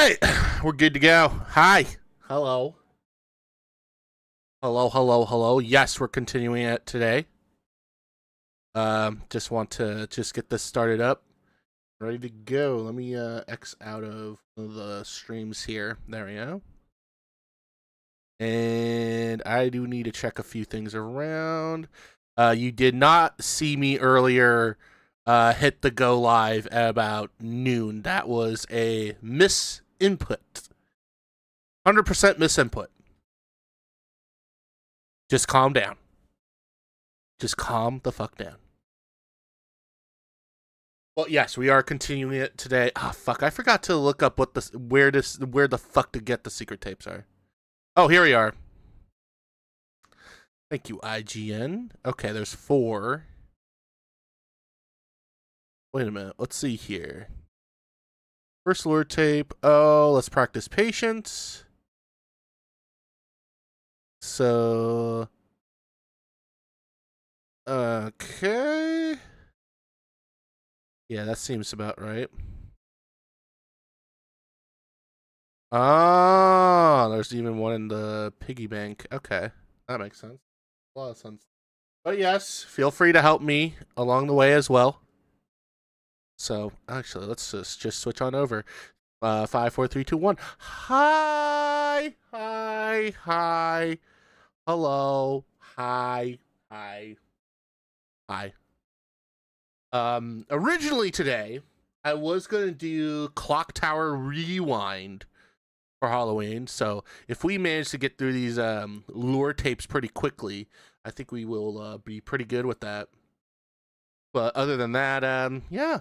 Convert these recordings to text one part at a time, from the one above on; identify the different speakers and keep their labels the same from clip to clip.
Speaker 1: right, we're good to go. Hi. Hello. Hello. Yes, we're continuing it today. Just want to get this started up. Ready to go. Let me X out of the streams here. There we go. And I do need to check a few things around. You did not see me earlier hit the go live at about noon. That was a misinput. 100% misinput. Just calm down. Just calm the fuck down. Well, yes, we are continuing it today. Ah, fuck! I forgot to look up what where the fuck to get the secret tapes are. Oh, here we are. Thank you, IGN. Okay, there's 4. Wait a minute. Let's see here. First lure tape. Oh, let's practice patience. So, okay. Yeah, that seems about right. Ah, there's even one in the piggy bank. Okay, that makes sense. A lot of sense. But yes, feel free to help me along the way as well. So actually, let's just switch on over. 5, 4, 3, 2, 1. Hi. Hello. Hi. Originally today, I was gonna do Clock Tower Rewind for Halloween. So if we manage to get through these lure tapes pretty quickly, I think we will be pretty good with that. But other than that, yeah,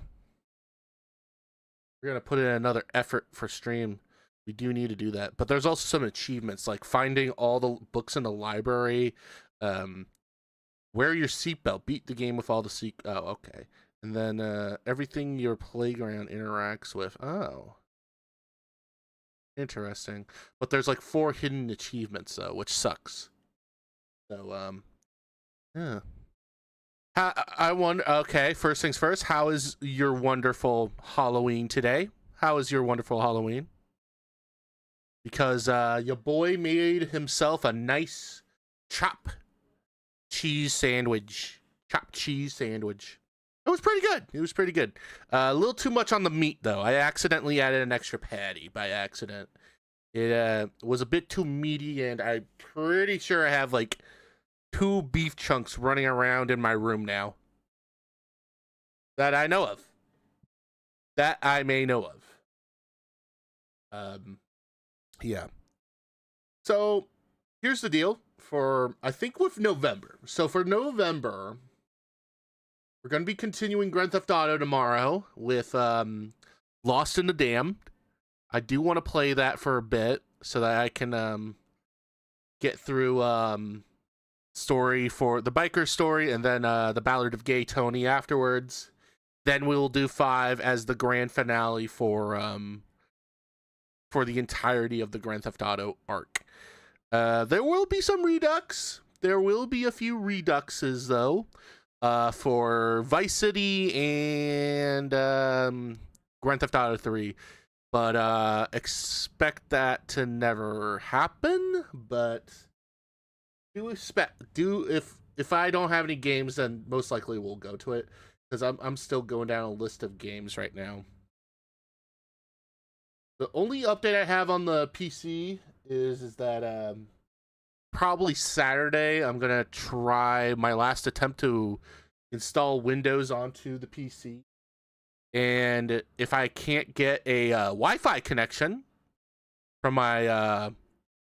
Speaker 1: we're gonna put in another effort for stream. We do need to do that. But there's also some achievements like finding all the books in the library. Wear your seatbelt. Beat the game with all the seat. Oh, okay. And then everything your playground interacts with. Oh. Interesting. But there's like 4 hidden achievements though, which sucks. So yeah. I wonder. Okay, first things first. How is your wonderful Halloween today? How is your wonderful Halloween? Because your boy made himself a nice chopped cheese sandwich. Chopped cheese sandwich. It was pretty good. A little too much on the meat though. I accidentally added an extra patty by accident. It was a bit too meaty, and I'm pretty sure I have like 2 beef chunks running around in my room now. That I know of. That I may know of. Yeah. So, here's the deal for, I think, with November. So, for November, we're going to be continuing Grand Theft Auto tomorrow with Lost in the Damned. I do want to play that for a bit so that I can get through story for the biker story and then the Ballad of Gay Tony afterwards. Then we will do 5 as the grand finale for the entirety of the Grand Theft Auto arc. There will be some redux. There will be a few reduxes though, for Vice City and Grand Theft Auto 3. But expect that to never happen. But if I don't have any games, then most likely we'll go to it, because I'm still going down a list of games right now. The only update I have on the PC is that probably Saturday I'm gonna try my last attempt to install Windows onto the PC. And if I can't get a Wi-Fi connection from my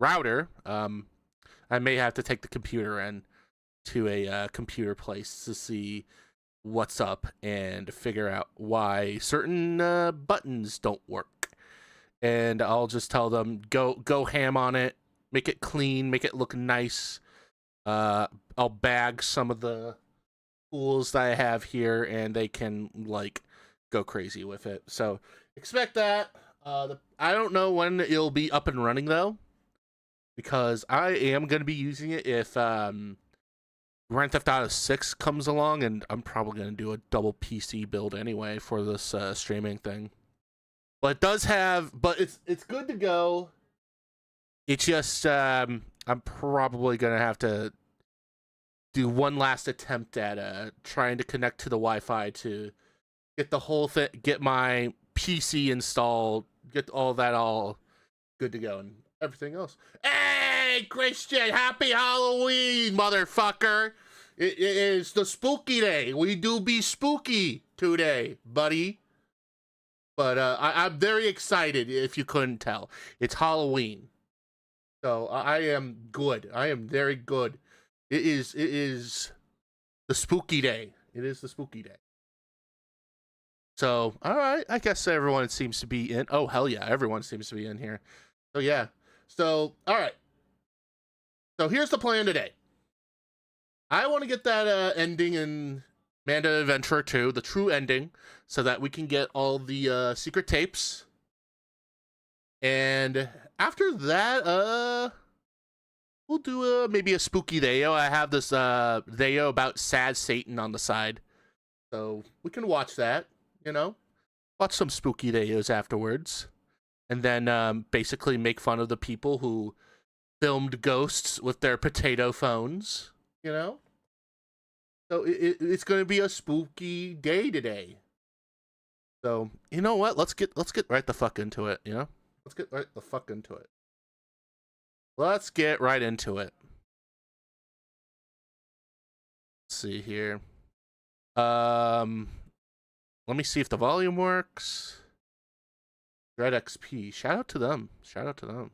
Speaker 1: router, I may have to take the computer in to a computer place to see what's up and figure out why certain buttons don't work. And I'll just tell them, go ham on it, make it clean, make it look nice. I'll bag some of the tools that I have here, and they can like go crazy with it. So expect that. I don't know when it'll be up and running though, because I am going to be using it if Grand Theft Auto 6 comes along, and I'm probably going to do a double PC build anyway for this streaming thing. But it does have, but it's good to go. It's just I'm probably gonna have to do one last attempt at trying to connect to the Wi-Fi to get the whole thing, get my PC installed, get all that all good to go, and everything else. Hey, Christian, happy Halloween, motherfucker! It is the spooky day. We do be spooky today, buddy. But I'm very excited, if you couldn't tell. It's Halloween. So I am good. I am very good. It is the spooky day. It is the spooky day. So, all right. I guess everyone seems to be in. Oh, hell yeah. Everyone seems to be in here. So, yeah. So, all right. So, here's the plan today. I want to get that ending in Amanda Adventure 2, the true ending, so that we can get all the secret tapes. And after that, we'll do maybe a spooky video. I have this video about Sad Satan on the side. So we can watch that, you know? Watch some spooky videos afterwards. And then basically make fun of the people who filmed ghosts with their potato phones, you know? So it's going to be a spooky day today. So, you know what? Let's get right the fuck into it, you know? Let's get right the fuck into it. Let's get right into it. Let's see here. Let me see if the volume works. Red XP. Shout out to them. Shout out to them.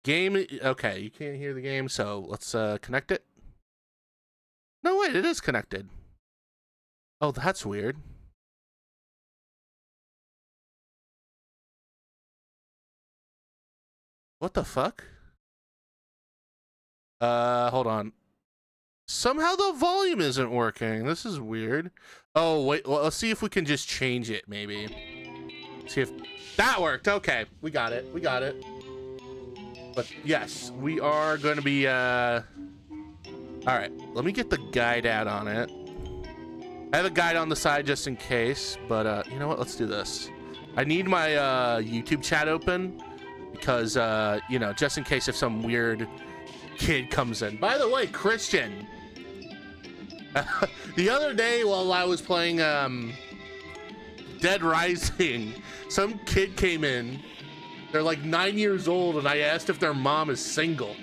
Speaker 1: Game. Okay, you can't hear the game, so let's connect it. No, wait, it is connected. Oh, that's weird. What the fuck? Hold on. Somehow the volume isn't working. This is weird. Oh, wait, well, let's see if we can just change it, maybe. See if that worked. Okay, we got it. We got it. But yes, we are going to be, all right, let me get the guide out on it. I have a guide on the side just in case, but you know what? Let's do this. I need my YouTube chat open because, you know, just in case if some weird kid comes in. By the way, Christian, the other day while I was playing Dead Rising, some kid came in. They're like 9 years old, and I asked if their mom is single.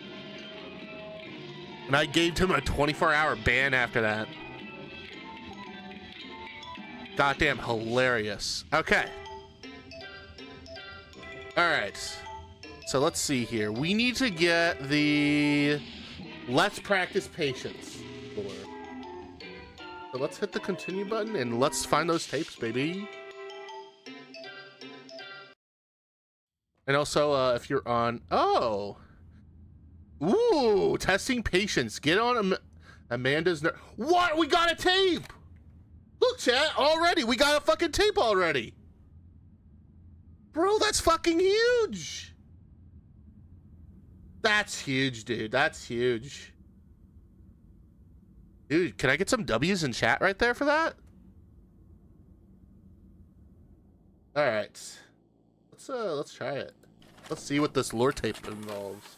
Speaker 1: And I gave him a 24-hour ban after that. Goddamn hilarious. Okay. Alright. So let's see here. We need to get the Let's Practice Patience floor. So let's hit the continue button and let's find those tapes, baby. And also, if you're on... Oh! Ooh, testing patience. Get on Amanda's... What? We got a tape! Look, chat, already. We got a fucking tape already. Bro, that's fucking huge. That's huge, dude. That's huge. Dude, can I get some W's in chat right there for that? All right. Let's try it. Let's see what this lore tape involves.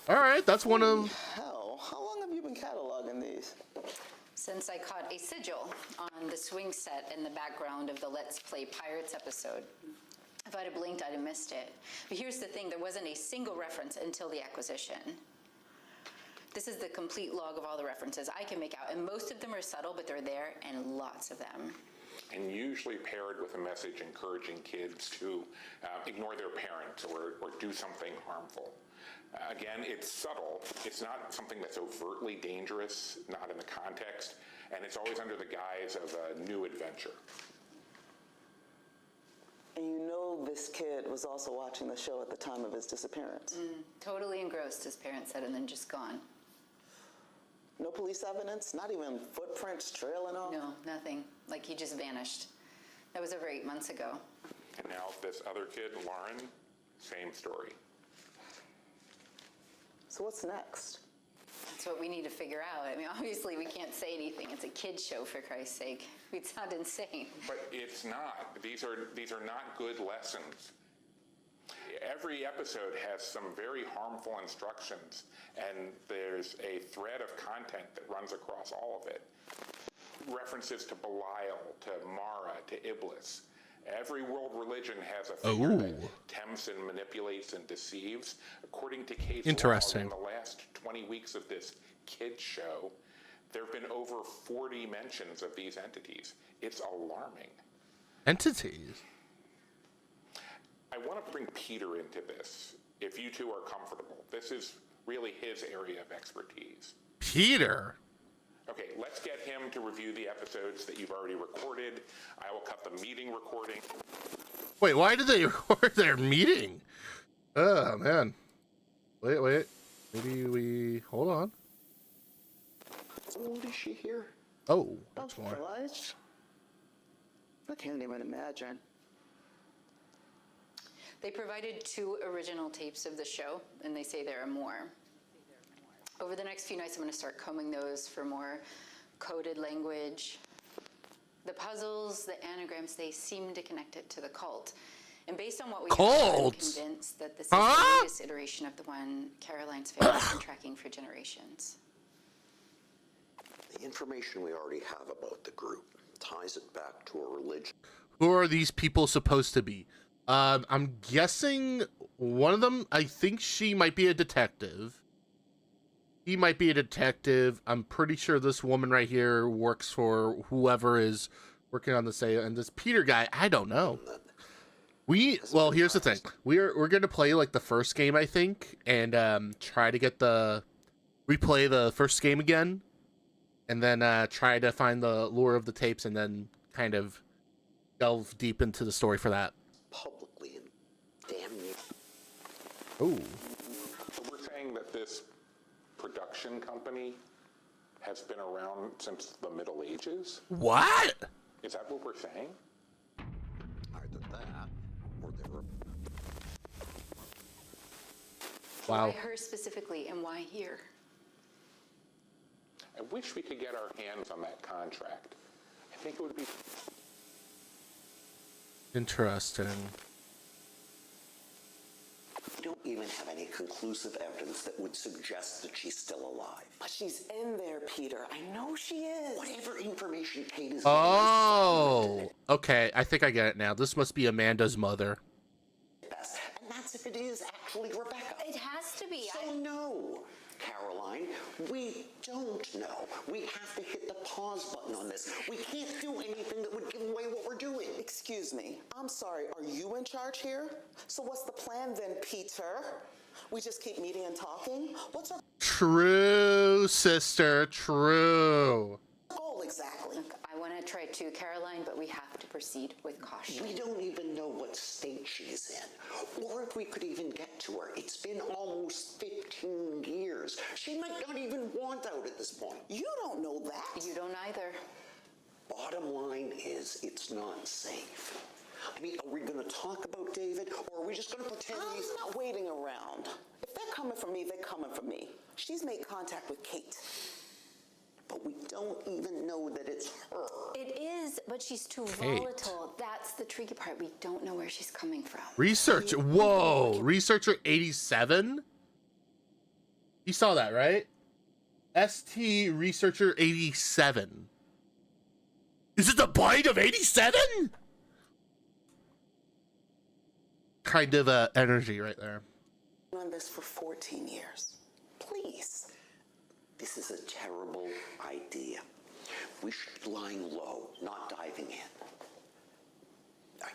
Speaker 1: All right, that's one of...
Speaker 2: Hell, how long have you been cataloging these?
Speaker 3: Since I caught a sigil on the swing set in the background of the Let's Play Pirates episode. If I'd have blinked, I'd have missed it. But here's the thing, there wasn't a single reference until the acquisition. This is the complete log of all the references I can make out, and most of them are subtle, but they're there, and lots of them.
Speaker 4: And usually paired with a message encouraging kids to ignore their parents or do something harmful. Again, it's subtle. It's not something that's overtly dangerous, not in the context, and it's always under the guise of a new adventure.
Speaker 2: And you know this kid was also watching the show at the time of his disappearance.
Speaker 3: Totally engrossed, his parents said, and then just gone.
Speaker 2: No police evidence? Not even footprints trailing off?
Speaker 3: No, nothing. Like he just vanished. That was over 8 months ago.
Speaker 4: And now this other kid, Lauren, same story.
Speaker 2: So what's next?
Speaker 3: That's That's what we need to figure out. I mean, obviously, we can't say anything. It's a kid's show, for Christ's sake. We'd sound insane.
Speaker 4: But it's not. These are not good lessons. Every episode has some very harmful instructions, and there's a thread of content that runs across all of it. References to Belial, to Mara, to Iblis. Every world religion has a figure that tempts and manipulates and deceives. According to Kate's
Speaker 1: Interesting.
Speaker 4: log, in the last 20 weeks of this kids show, there have been over 40 mentions of these entities. It's alarming.
Speaker 1: Entities?
Speaker 4: I want to bring Peter into this, if you two are comfortable. This is really his area of expertise.
Speaker 1: Peter?
Speaker 4: Okay, let's get him to review the episodes that you've already recorded. I will cut the meeting recording.
Speaker 1: Wait, why did they record their meeting? Oh, man. Wait. Maybe we... Hold on.
Speaker 5: How old is she here?
Speaker 1: Oh, that's more.
Speaker 5: Realized? I can't even imagine.
Speaker 3: They provided 2 original tapes of the show, and they say there are more. Over the next few nights, I'm going to start combing those for more coded language. The puzzles, the anagrams, they seem to connect it to the cult. And based on what we have, I'm convinced that this is the latest iteration of the one Caroline's family has been tracking for generations.
Speaker 6: The information we already have about the group ties it back to a religion.
Speaker 1: Who are these people supposed to be? I'm guessing one of them, I think she might be a detective. He might be a detective. I'm pretty sure this woman right here works for whoever is working on the sale. And this Peter guy, I don't know. Well, here's the thing. We're gonna play like the first game, I think, and try to get replay the first game again, and then try to find the lore of the tapes, and then kind of delve deep into the story for that.
Speaker 6: Publicly and damn you.
Speaker 1: Oh.
Speaker 4: So we're saying that this production company has been around since the Middle Ages?
Speaker 1: What?
Speaker 4: Is that what we're saying?
Speaker 6: Either that, or they were...
Speaker 1: Wow.
Speaker 3: Why her specifically, and why here?
Speaker 4: I wish we could get our hands on that contract. I think it would be...
Speaker 1: Interesting.
Speaker 6: We don't even have any conclusive evidence that would suggest that she's still alive.
Speaker 2: But she's in there, Peter. I know she is.
Speaker 6: Whatever information Kate is
Speaker 1: Oh, okay. I think I get it now. This must be Amanda's mother.
Speaker 6: best, and that's if it is actually Rebecca.
Speaker 3: It has to be.
Speaker 6: So no, Caroline, we don't know. We have to hit the pause button on this. We can't do anything that would give away what we're doing.
Speaker 2: Excuse me. I'm sorry. Are you in charge here? So what's the plan then, Peter? We just keep meeting and talking? What's our
Speaker 1: True, sister. True.
Speaker 2: goal exactly?
Speaker 3: Look, I want to try too, Caroline, but we have to proceed with caution.
Speaker 6: We don't even know what state she's in, or if we could even get to her. It's been almost 15 years. She might not even want out at this point.
Speaker 2: You don't know that.
Speaker 3: You don't either.
Speaker 6: Bottom line is, it's not safe. I mean, are we going to talk about David, or are we just going to pretend he's...
Speaker 2: I'm not waiting around. If they're coming for me, they're coming for me. She's made contact with Kate.
Speaker 6: But we don't even know that it's her.
Speaker 3: It is, but she's too
Speaker 1: Kate.
Speaker 3: volatile. That's the tricky part. We don't know where she's coming from.
Speaker 1: Research. Whoa. Researcher 87? You saw that, right? ST Researcher 87. Is it the bite of 87? Kind of energy right there.
Speaker 2: On this for 14 years. Please.
Speaker 6: This is a terrible idea. We should be lying low, not diving in.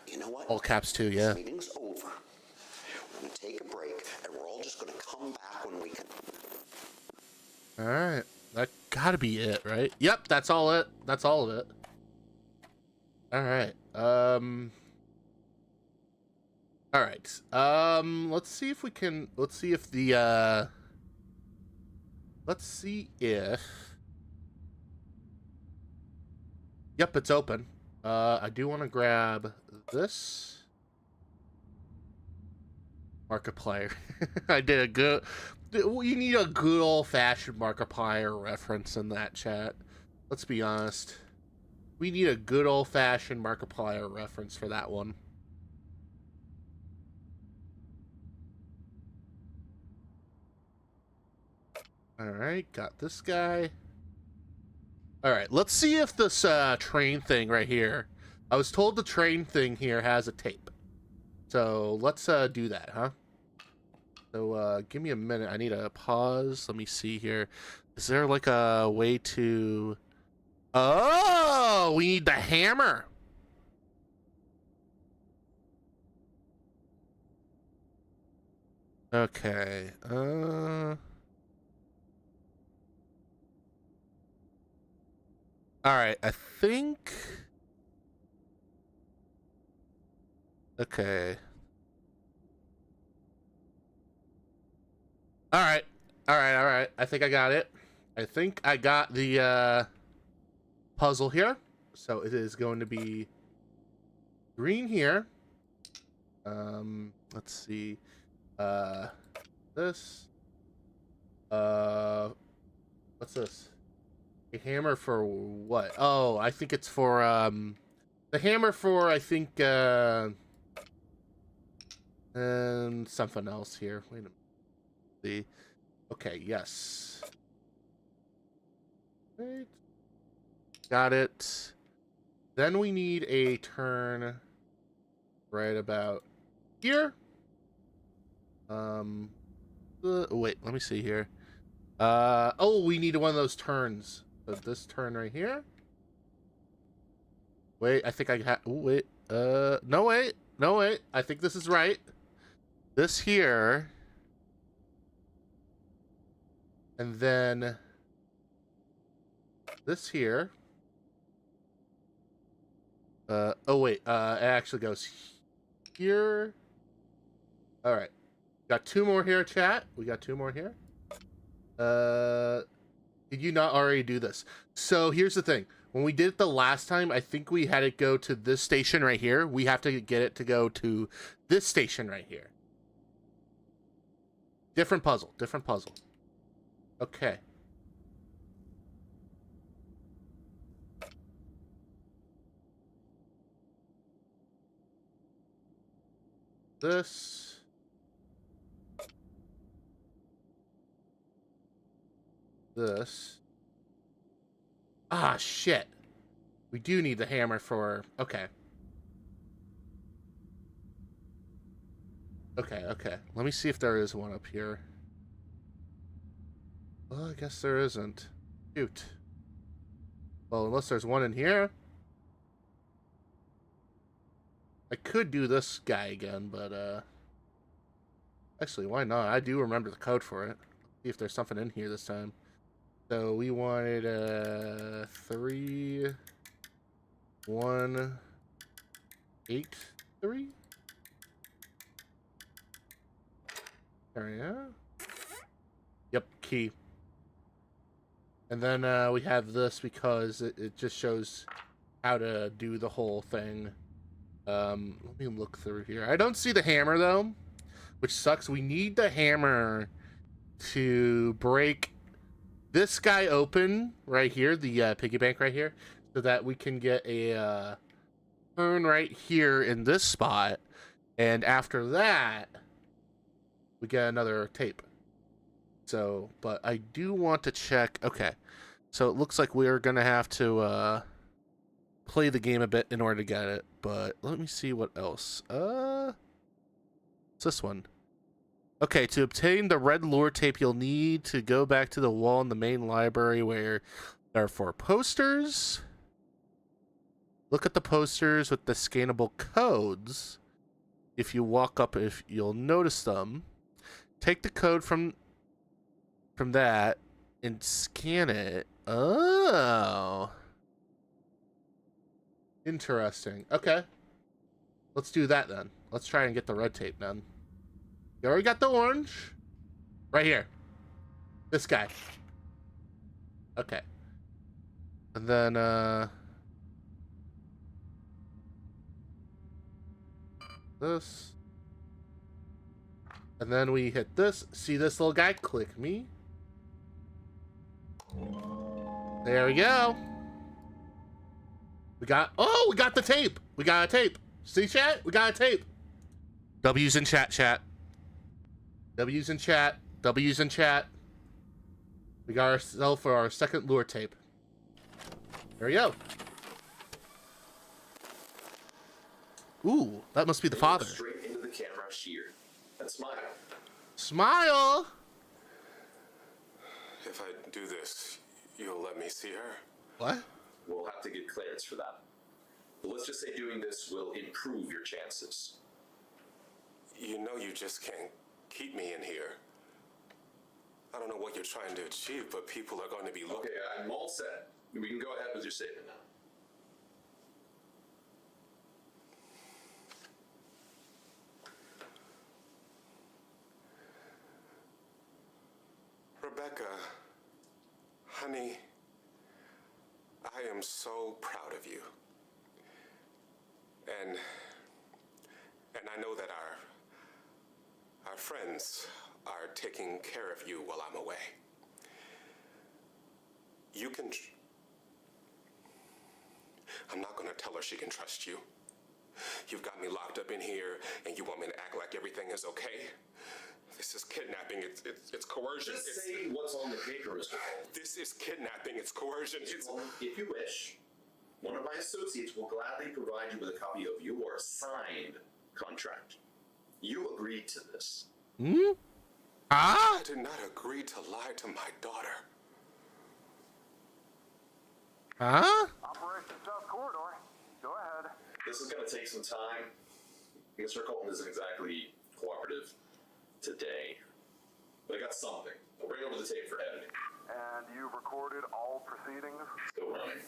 Speaker 6: You know what?
Speaker 1: All caps too, yeah.
Speaker 6: This meeting's over. We're going to take a break, and we're all just going to come back when we can.
Speaker 1: All right. That gotta be it, right? Yep, that's all it. That's all of it. All right. All right. Let's see if we can. Let's see if the. Let's see if. Yep, it's open. I do want to grab this. Markiplier. I did a good. You need a good old-fashioned Markiplier reference in that chat. Let's be honest. We need a good old-fashioned Markiplier reference for that one. Alright, got this guy. Alright, let's see if this train thing right here. I was told the train thing here has a tape. So let's do that, huh? So give me a minute. I need a pause. Let me see here. Is there like a way to... Oh, we need the hammer. Okay. All right, I think... Okay. All right. All right, all right. I think I got it. I think I got the puzzle here. So it is going to be green here. Let's see. This. What's this? A hammer for what? Oh, I think it's for the hammer for I think and something else here. Wait a minute. See. Okay, yes. Right. Got it. Then we need a turn right about here. Wait, let me see here. Oh, we need one of those turns. So this turn right here. Wait, I think I have. Wait. No, wait. No, wait. I think this is right. This here. And then this here. Oh, wait. It actually goes here. All right. Got two more here, chat. We got two more here. Did you not already do this? So here's the thing. When we did it the last time, I think we had it go to this station right here. We have to get it to go to this station right here. Different puzzle. Different puzzle. Okay. This. This. Ah, shit. We do need the hammer for... Okay. Okay, okay. Let me see if there is one up here. Well, I guess there isn't. Shoot. Well, unless there's one in here. I could do this guy again, but, actually, why not? I do remember the code for it. See if there's something in here this time. So we wanted 3 1 8 3. There we go. Yep, key. And then we have this because it just shows how to do the whole thing. Let me look through here. I don't see the hammer though, which sucks. We need the hammer to break this guy open right here, the piggy bank right here, so that we can get a turn right here in this spot, and after that we get another tape. So, but I do want to check. Okay, so it looks like we're gonna have to play the game a bit in order to get it, but let me see what else. What's this one? Okay, to obtain the red lure tape, you'll need to go back to the wall in the main library where there are 4 posters. Look at the posters with the scannable codes. If you walk up, if you'll notice them. Take the code from that and scan it. Oh. Interesting. Okay. Let's do that then. Let's try and get the red tape then. You already got the orange. Right here. This guy. Okay. And then, this. And then we hit this. See this little guy? Click me. There we go. We got the tape. We got a tape. See, chat? We got a tape. W's in chat, chat. W's in chat. W's in chat. We got ourselves for our second lure tape. There we go. Ooh, that must be the father.
Speaker 7: Straight into the camera, sheer, and smile.
Speaker 1: Smile.
Speaker 8: If I do this, you'll let me see her?
Speaker 1: What?
Speaker 7: We'll have to get clearance for that. But let's just say doing this will improve your chances.
Speaker 8: You know you just can't keep me in here. I don't know what you're trying to achieve, but people are going to be looking.
Speaker 7: Okay, I'm all set. We can go ahead with your statement now.
Speaker 8: Rebecca, honey, I am so proud of you. And I know that our friends are taking care of you while I'm away. You can... I'm not going to tell her she can trust you. You've got me locked up in here, and you want me to act like everything is okay? This is kidnapping. It's coercion.
Speaker 7: Just say what's on the paper, Mr. Hall.
Speaker 8: This is kidnapping. It's coercion.
Speaker 7: If you wish, one of my associates will gladly provide you with a copy of your signed contract. You agreed to this.
Speaker 1: Hmm? Ah?
Speaker 8: I did not agree to lie to my daughter.
Speaker 1: Huh?
Speaker 9: Operation South Corridor. Go ahead.
Speaker 7: This is going to take some time. Mr. Colton isn't exactly cooperative today. But I got something. I'll bring over the tape for editing.
Speaker 9: And you've recorded all proceedings?
Speaker 7: Still running.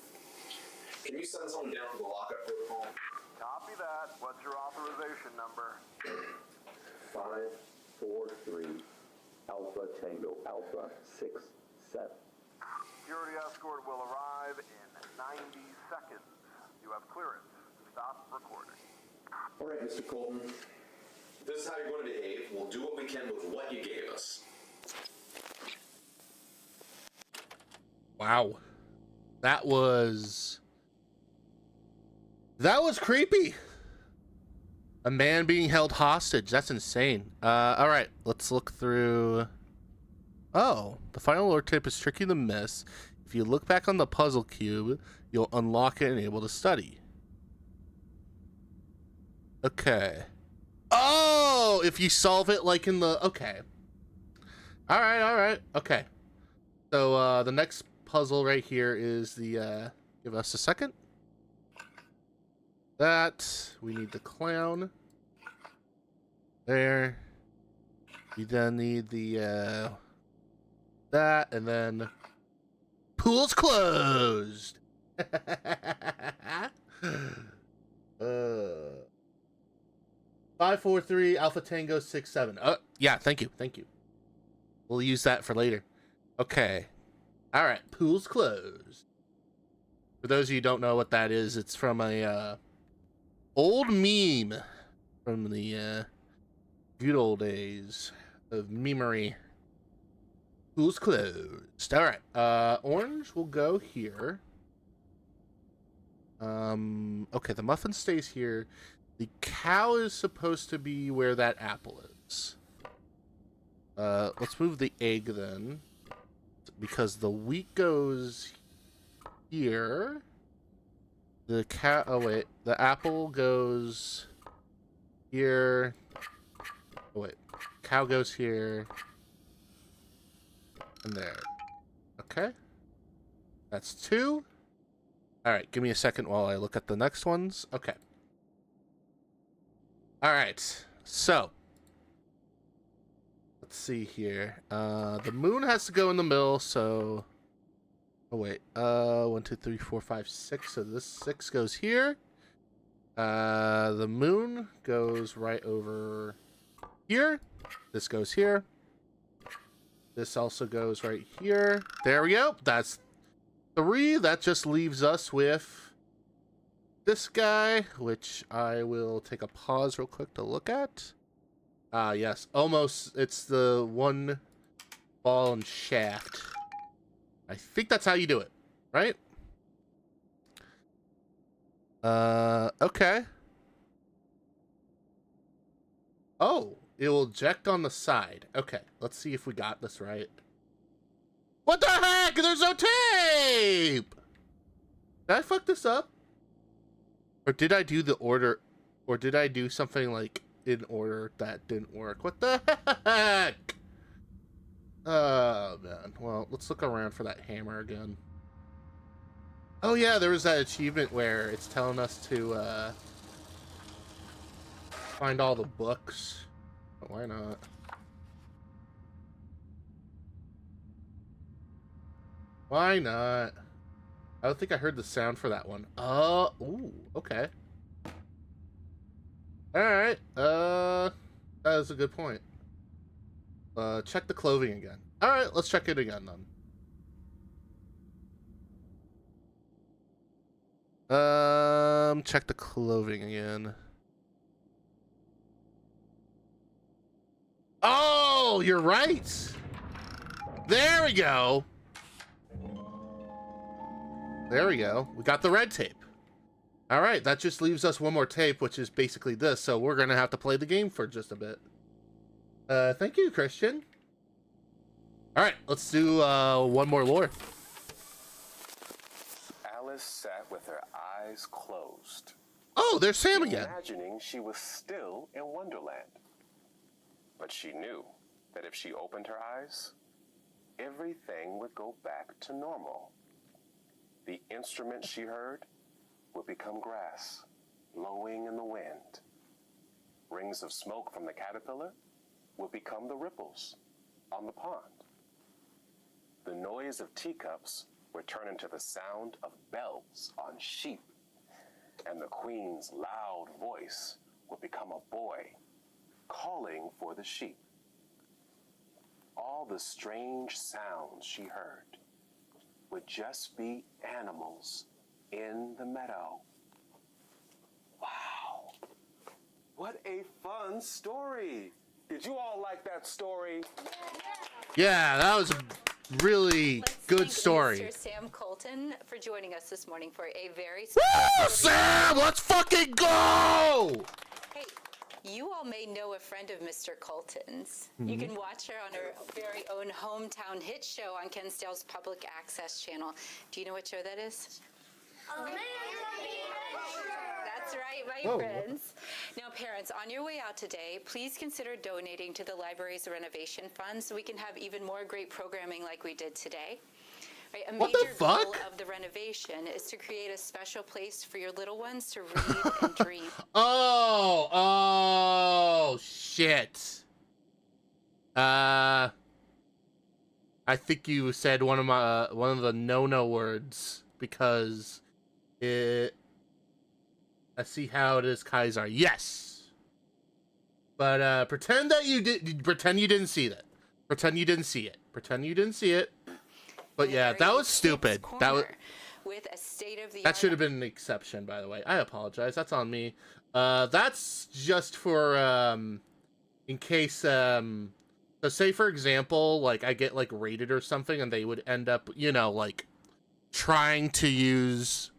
Speaker 7: Can you send someone down to the lockup protocol?
Speaker 9: Copy that. What's your authorization number?
Speaker 10: 543 Alpha Tango Alpha 6 7.
Speaker 9: Security escort will arrive in 90 seconds. You have clearance. Stop recording.
Speaker 7: All right, Mr. Colton. If this is how you're going to behave, we'll do what we can with what you gave us.
Speaker 1: Wow. That was creepy. A man being held hostage. That's insane. All right, let's look through. Oh, the final lore tip is tricky to miss. If you look back on the puzzle cube, you'll unlock it and able to study. Okay. Oh, if you solve it like in the... Okay. All right. Okay. So the next puzzle right here is the... give us a second. That. We need the clown. There. We then need the... that, and then... Pool's closed! 543 Alpha Tango 67. Yeah, thank you. We'll use that for later. Okay. Alright, pool's closed. For those of you who don't know what that is, it's from a old meme from the good old days of memery. Pool's closed. Alright, orange will go here. Okay, the muffin stays here. The cow is supposed to be where that apple is. Let's move the egg then. Because the wheat goes here. The cow... Oh, wait. The apple goes here. Oh, wait. Cow goes here. And there. Okay. That's 2. Alright, give me a second while I look at the next ones. Okay. Alright, so. Let's see here. The moon has to go in the middle, so... Oh, wait. 1, 2, 3, 4, 5, 6. So this 6 goes here. The moon goes right over here. This goes here. This also goes right here. There we go. That's 3. That just leaves us with this guy, which I will take a pause real quick to look at. Ah, yes. Almost. It's the one ball and shaft. I think that's how you do it, right? Okay. Oh, it will eject on the side. Okay, let's see if we got this right. What the heck? There's no tape! Did I fuck this up? Or did I do the order? Or did I do something like in order that didn't work? What the heck? Oh, man. Well, let's look around for that hammer again. Oh, yeah, there was that achievement where it's telling us to, find all the books. But why not? Why not? I don't think I heard the sound for that one. Ooh, okay. Alright, that is a good point. Check the clothing again. Alright, let's check it again then. Check the clothing again. Oh, you're right! There we go! There we go. We got the red tape. All right, that just leaves us one more tape, which is basically this. So we're going to have to play the game for just a bit. Thank you, Christian. All right, let's do one more lore.
Speaker 11: Alice sat with her eyes closed.
Speaker 1: Oh, there's Sam again.
Speaker 11: Imagining she was still in Wonderland. But she knew that if she opened her eyes, everything would go back to normal. The instrument she heard would become grass, blowing in the wind. Rings of smoke from the caterpillar would become the ripples on the pond. The noise of teacups would turn into the sound of bells on sheep, and the queen's loud voice would become a boy calling for the sheep. All the strange sounds she heard would just be animals in the meadow. Wow. What a fun story. Did you all like that story?
Speaker 1: Yeah, that was a really good story.
Speaker 3: Mr. Sam Colton for joining us this morning for a very
Speaker 1: Woo, Sam, let's fucking go!
Speaker 3: Hey, you all may know a friend of Mr. Colton's. You can watch her on her very own hometown hit show on Ken Stale's public access channel. Do you know what show that is? That's right, my friends. Now, parents, on your way out today, please consider donating to the library's renovation fund so we can have even more great programming like we did today. Right, a major goal of the renovation is to create a special place for your little ones to read and dream.
Speaker 1: Oh, shit. I think you said one of the no words because I see how it is, Kaiser. Yes. But pretend that you didn't see that. Pretend you didn't see it. Pretend you didn't see it. But yeah, that was stupid.
Speaker 3: With a state-of-the-art.
Speaker 1: That should have been an exception, by the way. I apologize. That's on me. That's just for in case so say for example, like I get like raided or something and they would end up, you know, like trying to use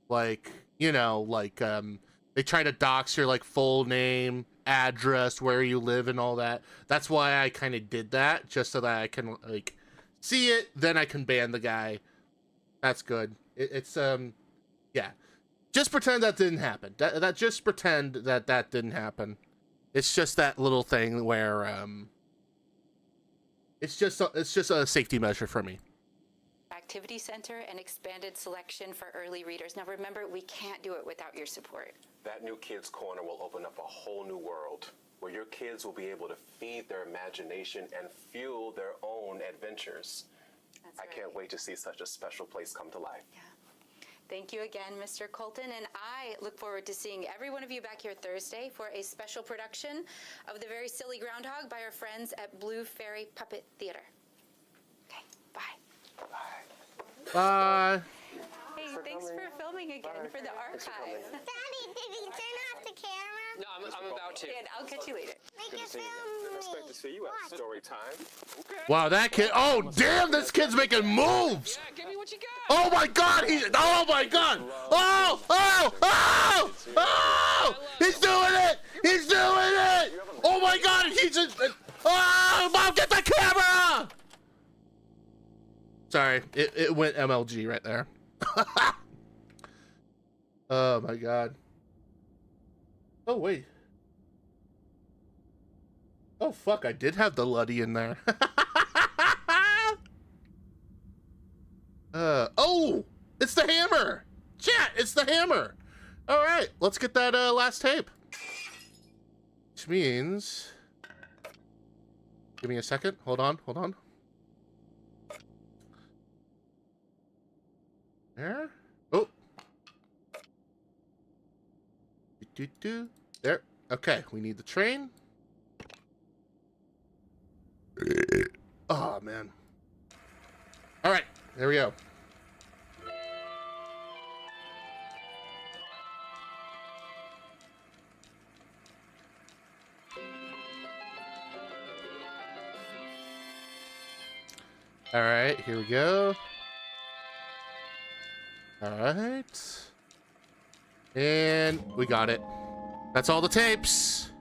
Speaker 1: like, you know, like they try to dox your like full name, address, where you live and all that. That's why I kind of did that, just so that I can like see it, then I can ban the guy. That's good. It's yeah. Just pretend that didn't happen. That just pretend that didn't happen. It's just that little thing where it's just a safety measure for me.
Speaker 3: Activity Center and expanded selection for early readers. Now remember, we can't do it without your support.
Speaker 11: That new Kids Corner will open up a whole new world where your kids will be able to feed their imagination and fuel their own adventures.
Speaker 3: That's
Speaker 11: I can't wait to see such a special place come to life.
Speaker 3: Yeah. Thank you again, Mr. Colton, and I look forward to seeing every one of you back here Thursday for a special production of The Very Silly Groundhog by our friends at Blue Fairy Puppet Theater. Okay, bye.
Speaker 1: Bye.
Speaker 3: Hey, thanks for filming again for the archive.
Speaker 12: Daddy, did you turn off the camera?
Speaker 13: No, I'm about to.
Speaker 3: And I'll catch you later.
Speaker 11: Didn't see you. Didn't expect to see you at story time. Okay.
Speaker 1: Wow, that kid. Oh, damn, this kid's making moves.
Speaker 11: Yeah, give me what you got.
Speaker 1: Oh my God, oh my God. Oh, oh, oh, oh, he's doing it. He's doing it. Oh my God, he's just, oh, Mom, get the camera. Sorry, it went MLG right there. Oh my God. Oh, wait. Oh, fuck, I did have the Luddy in there. Oh, it's the hammer. Chat, it's the hammer. All right, let's get that last tape. Which means, give me a second. Hold on. There. Oh. There. Okay, we need the train. Oh, man. All right, there we go. All right, here we go. All right. And we got it. That's all the tapes.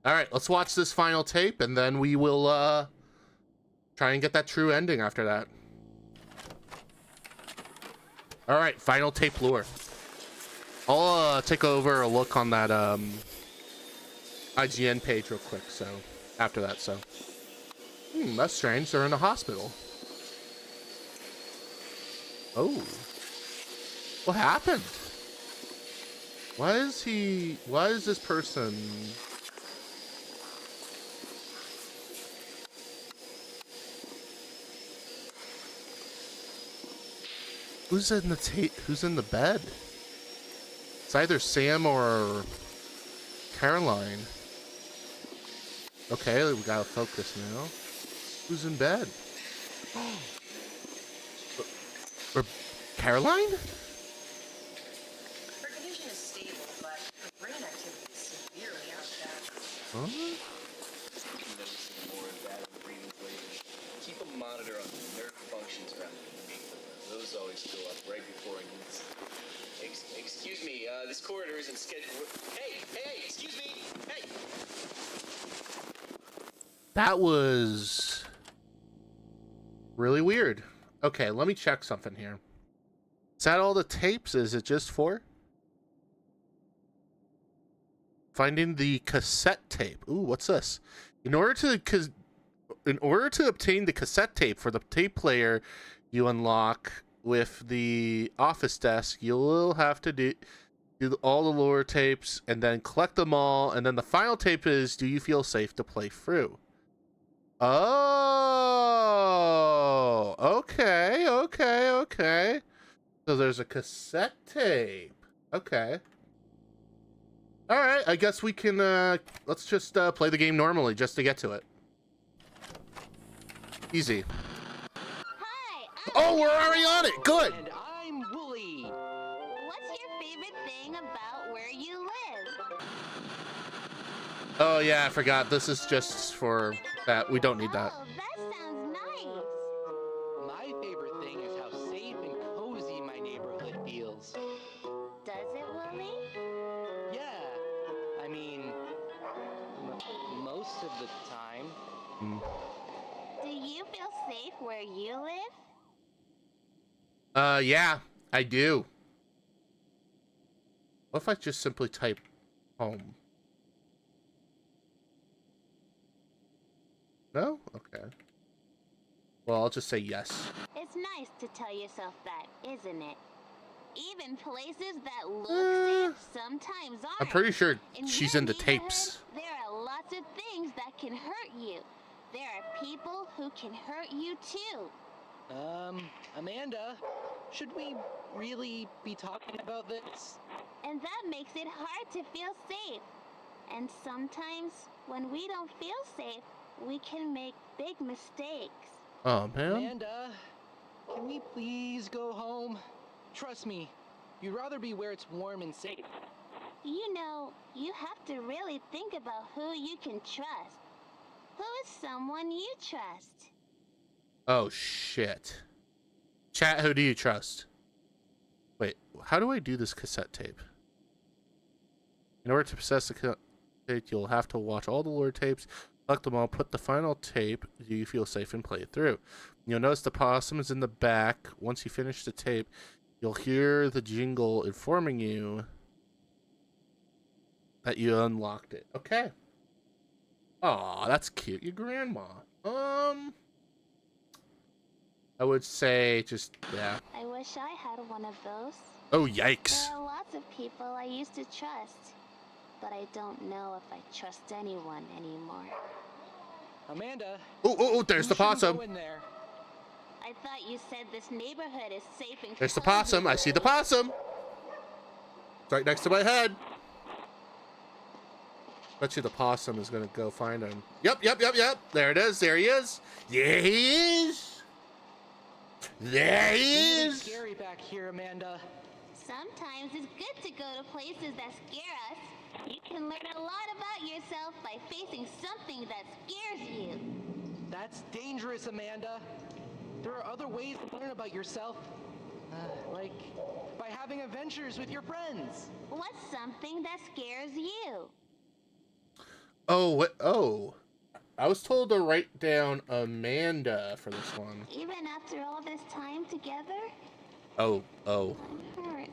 Speaker 1: All right, let's watch this final tape, and then we will try and get that true ending after that. All right, final tape lure. I'll take over a look on that IGN page real quick, so after that, so. That's strange, they're in the hospital. Oh. What happened? Why is this person... Who's in the bed? It's either Sam or Caroline. Okay, we gotta focus now. Who's in bed? Or Caroline?
Speaker 12: Her condition is stable, but her brain activity is severely out of whack.
Speaker 1: Huh?
Speaker 13: Noticing more of that in the readings lately. Keep a monitor on the nerve functions around the amygdala. Those always go up right before it needs. Excuse me, this corridor isn't scheduled. Hey, excuse me, hey!
Speaker 1: That was really weird. Okay, let me check something here. Is that all the tapes? Is it just 4? Finding the cassette tape. Ooh, what's this? In order to obtain the cassette tape for the tape player you unlock with the office desk, you'll have to do all the lower tapes and then collect them all, and then the final tape is, do you feel safe to play through? Oh, okay. So there's a cassette tape. Okay. All right, I guess we can, let's just play the game normally just to get to it. Easy. Oh, we're already on it. Good.
Speaker 14: And I'm Wooly.
Speaker 15: What's your favorite thing about where you live?
Speaker 1: Oh, yeah, I forgot. This is just for that. We don't need that.
Speaker 15: Oh, that sounds nice.
Speaker 14: My favorite thing is how safe and cozy my neighborhood feels.
Speaker 15: Does it, Willie?
Speaker 14: Yeah. I mean, most of the time.
Speaker 15: Do you feel safe where you live?
Speaker 1: Yeah, I do. What if I just simply type home? No? Okay. Well, I'll just say yes.
Speaker 15: It's nice to tell yourself that, isn't it? Even places that look safe sometimes aren't.
Speaker 1: I'm pretty sure
Speaker 15: In
Speaker 1: she's
Speaker 15: your
Speaker 1: into
Speaker 15: neighborhood,
Speaker 1: tapes.
Speaker 15: There are lots of things that can hurt you. There are people who can hurt you too.
Speaker 14: Amanda, should we really be talking about this?
Speaker 15: And that makes it hard to feel safe. And sometimes, when we don't feel safe, we can make big mistakes.
Speaker 1: Oh, man.
Speaker 14: Amanda, can we please go home? Trust me, you'd rather be where it's warm and safe.
Speaker 15: You know, you have to really think about who you can trust. Who is someone you trust?
Speaker 1: Oh, shit. Chat, who do you trust? Wait, how do I do this cassette tape? In order to possess the cassette tape, you'll have to watch all the lore tapes, select them all, put the final tape you feel safe, and play it through. You'll notice the possum is in the back. Once you finish the tape, you'll hear the jingle informing you that you unlocked it. Okay. Aw, that's cute. Your grandma. I would say just, yeah.
Speaker 15: I wish I had one of those.
Speaker 1: Oh, yikes.
Speaker 15: There are lots of people I used to trust, but I don't know if I trust anyone anymore.
Speaker 14: Amanda.
Speaker 1: Oh, there's the possum.
Speaker 14: Go in there.
Speaker 15: I thought you said this neighborhood is safe and
Speaker 1: There's the
Speaker 15: cozy.
Speaker 1: possum. I see the possum. It's right next to my head. Bet you the possum is gonna go find him. Yep. There it is. There he is. There he is. There he is.
Speaker 14: It's scary back here, Amanda.
Speaker 15: Sometimes it's good to go to places that scare us. You can learn a lot about yourself by facing something that scares you.
Speaker 14: That's dangerous, Amanda. There are other ways to learn about yourself. Like by having adventures with your friends.
Speaker 15: What's something that scares you?
Speaker 1: Oh, what? Oh. I was told to write down Amanda for this one.
Speaker 15: Even after all this time together?
Speaker 1: Oh.
Speaker 15: I'm hurt.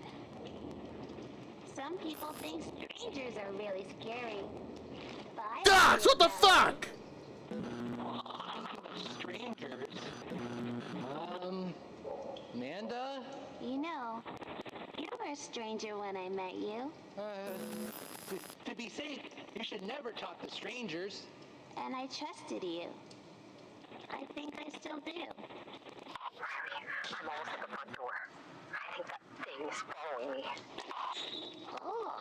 Speaker 15: Some people think strangers are really scary. But I
Speaker 1: Dogs, what the fuck?
Speaker 14: Strangers? Amanda?
Speaker 15: You know, you were a stranger when I met you.
Speaker 14: To be safe, you should never talk to strangers.
Speaker 15: And I trusted you. I think I still do.
Speaker 16: I'm almost at the front door. I think that thing is following me.
Speaker 15: Oh.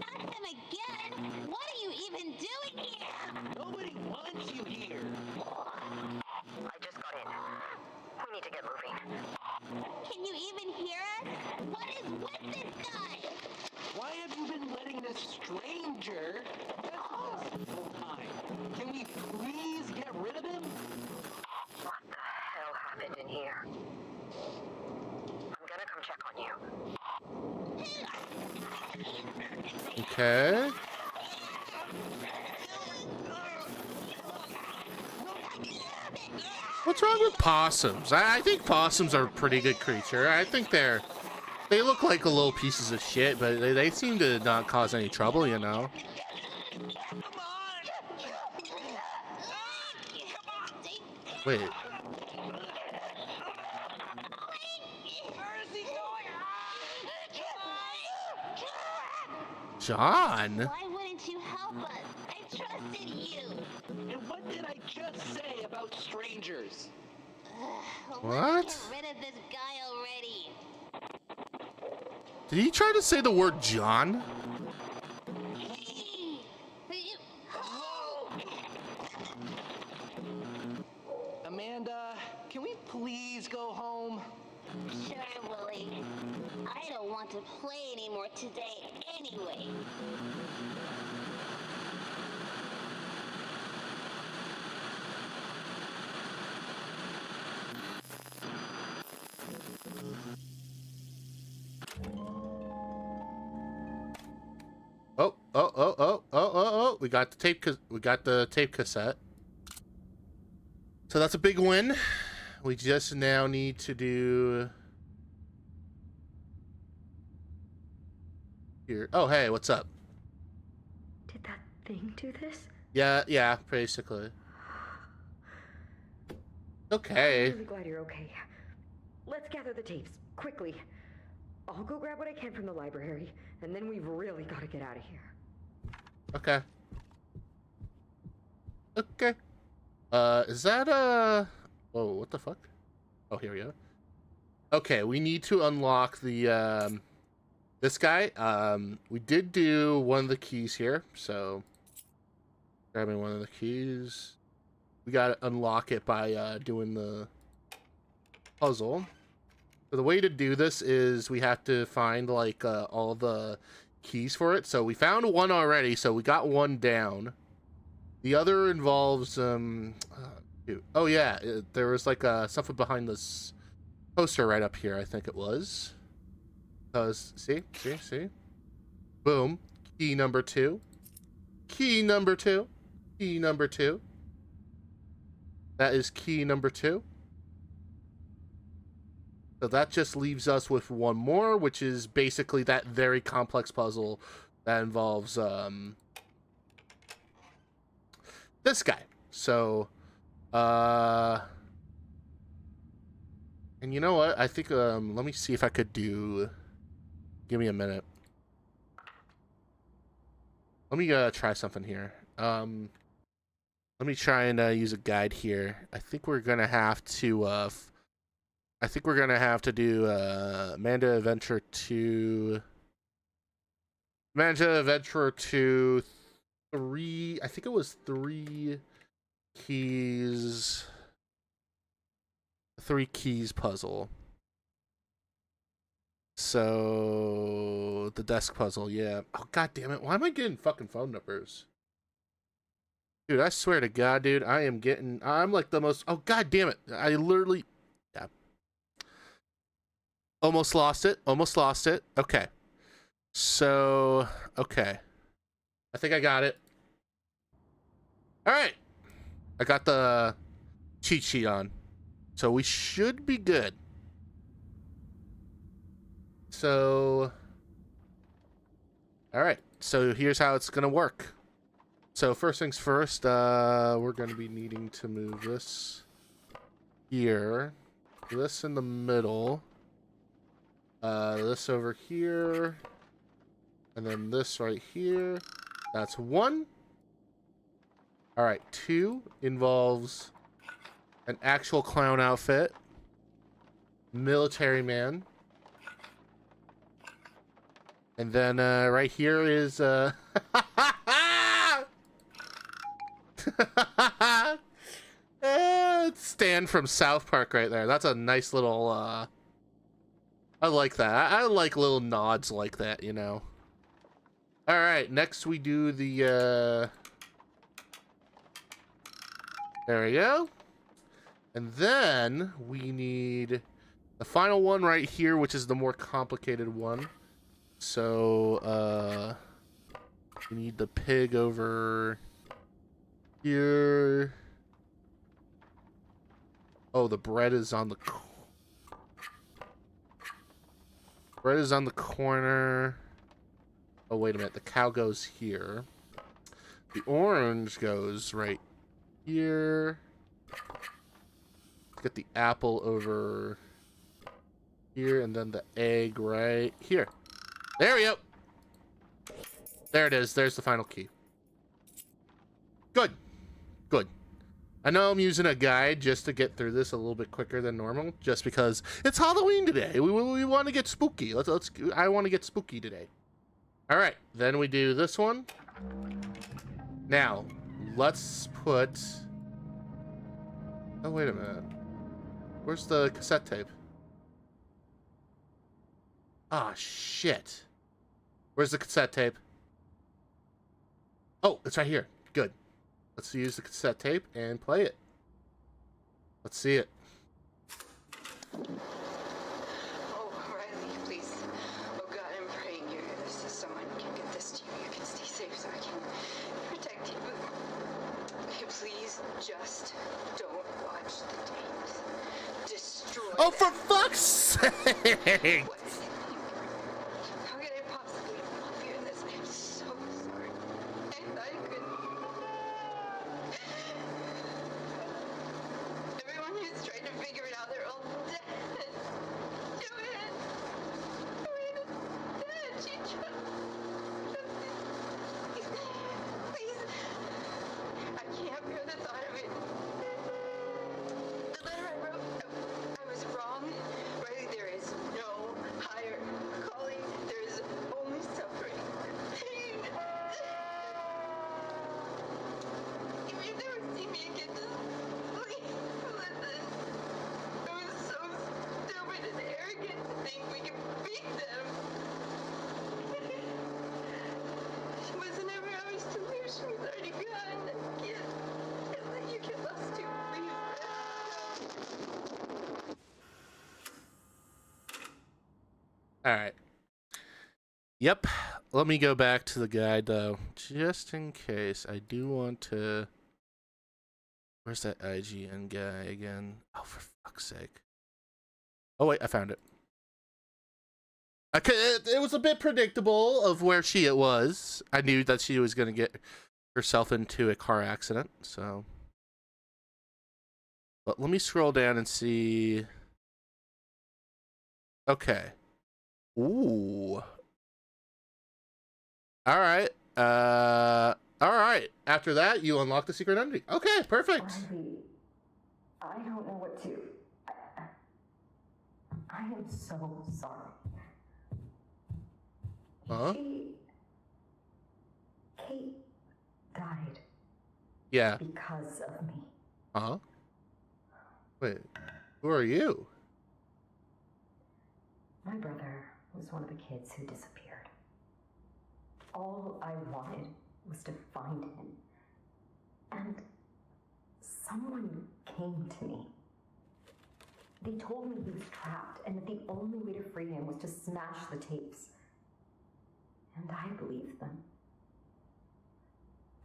Speaker 15: Not him again! What are you even doing here?
Speaker 14: Nobody wants you here.
Speaker 16: I just got in. We need to get moving.
Speaker 15: Can you even hear us? What is with this guy?
Speaker 14: Why have you been letting this stranger mess with us the whole time? Can we please get rid of him?
Speaker 16: What the hell happened in here? I'm gonna come check on you.
Speaker 1: Okay. What's wrong with possums? I think possums are a pretty good creature. I think they look like a little pieces of shit, but they seem to not cause any trouble, you know? Wait. John?
Speaker 15: Why wouldn't you help us? I trusted you.
Speaker 14: And what did I just say about strangers?
Speaker 1: What?
Speaker 15: Let's get rid of this guy already.
Speaker 1: Did he try to say the word John?
Speaker 14: Amanda, can we please go home?
Speaker 15: Sure, Willie. I don't want to play anymore today anyway.
Speaker 1: Oh. We got the tape cassette. So that's a big win. We just now need to do here. Oh, hey, what's up?
Speaker 17: Did that thing do this?
Speaker 1: Yeah, basically. Okay.
Speaker 17: I'm really glad you're okay. Let's gather the tapes, quickly. I'll go grab what I can from the library, and then we've really got to get out of here.
Speaker 1: Okay. Is that whoa, what the fuck? Oh, here we go. Okay, we need to unlock the this guy. We did do one of the keys here, so grabbing one of the keys. We gotta unlock it by doing the puzzle. So the way to do this is we have to find like all the keys for it. So we found one already, so we got one down. The other involves oh yeah, there was like something behind this poster right up here, I think it was. Because see, boom, key number 2, key number 2, key number 2. That is key number 2. So that just leaves us with one more, which is basically that very complex puzzle that involves this guy. So and you know what? I think let me see if I could do, give me a minute. Let me try something here. Let me try and use a guide here. I think we're gonna have to do Amanda Adventure 2. Amanda Adventure 2 3. I think it was 3 keys. 3 keys puzzle. So the desk puzzle, yeah. Oh god damn it! Why am I getting fucking phone numbers? Dude, I swear to God, dude, I'm like the most. Oh god damn it! I literally. Almost lost it. Almost lost it. Okay. So, okay. I think I got it. Alright. I got the cheat sheet on. So we should be good. So, alright. So here's how it's going to work. So first things first, we're going to be needing to move this here. This in the middle. This over here, and then this right here. That's 1. All right, 2 involves an actual clown outfit, military man, and then right here is Stan from South Park right there. That's a nice little I like that. I like little nods like that, you know. All right, next we do the there we go. And then we need the final one right here, which is the more complicated one. So we need the pig over here. Oh, the bread is on the bread is on the corner. Oh, wait a minute. The cow goes here. The orange goes right here. Let's get the apple over here, and then the egg right here. There we go. There it is. There's the final key. Good. Good. I know I'm using a guide just to get through this a little bit quicker than normal, just because it's Halloween today. We want to get spooky. I want to get spooky today. All right, then we do this one. Now, let's put. Oh, wait a minute. Where's the cassette tape? Ah, shit. Where's the cassette tape? Oh, it's right here. Good. Let's use the cassette tape and play it. Let's see it.
Speaker 18: Oh, Riley, please. Oh, God, I'm praying you hear this. Someone can get this to you. You can stay safe so I can protect you. Please, just don't watch the tapes. Destroy
Speaker 1: Oh, for fuck's sake!
Speaker 18: How could I possibly involve you in this? I'm so sorry. And I couldn't. Everyone who's tried to figure it out, they're all dead. Joanne! Joanne is dead. She just... Please. I can't bear the thought of it. The letter I wrote, I was wrong. Riley, there is no
Speaker 1: All right. Yep. Let me go back to the guide though, just in case. I do want to. Where's that IGN guy again? Oh, for fuck's sake! Oh wait, I found it. Okay, it was a bit predictable of where she was. I knew that she was gonna get herself into a car accident. So, but let me scroll down and see. Okay. Ooh. All right. All right. After that, you unlock the secret ending. Okay, perfect.
Speaker 17: Riley, I don't know what to. I am so sorry.
Speaker 1: Huh?
Speaker 17: Kate died.
Speaker 1: Yeah.
Speaker 17: Because of me.
Speaker 1: Huh? Wait. Who are you?
Speaker 17: My brother was one of the kids who disappeared. All I wanted was to find him. And someone came to me. They told me he was trapped and that the only way to free him was to smash the tapes. And I believed them.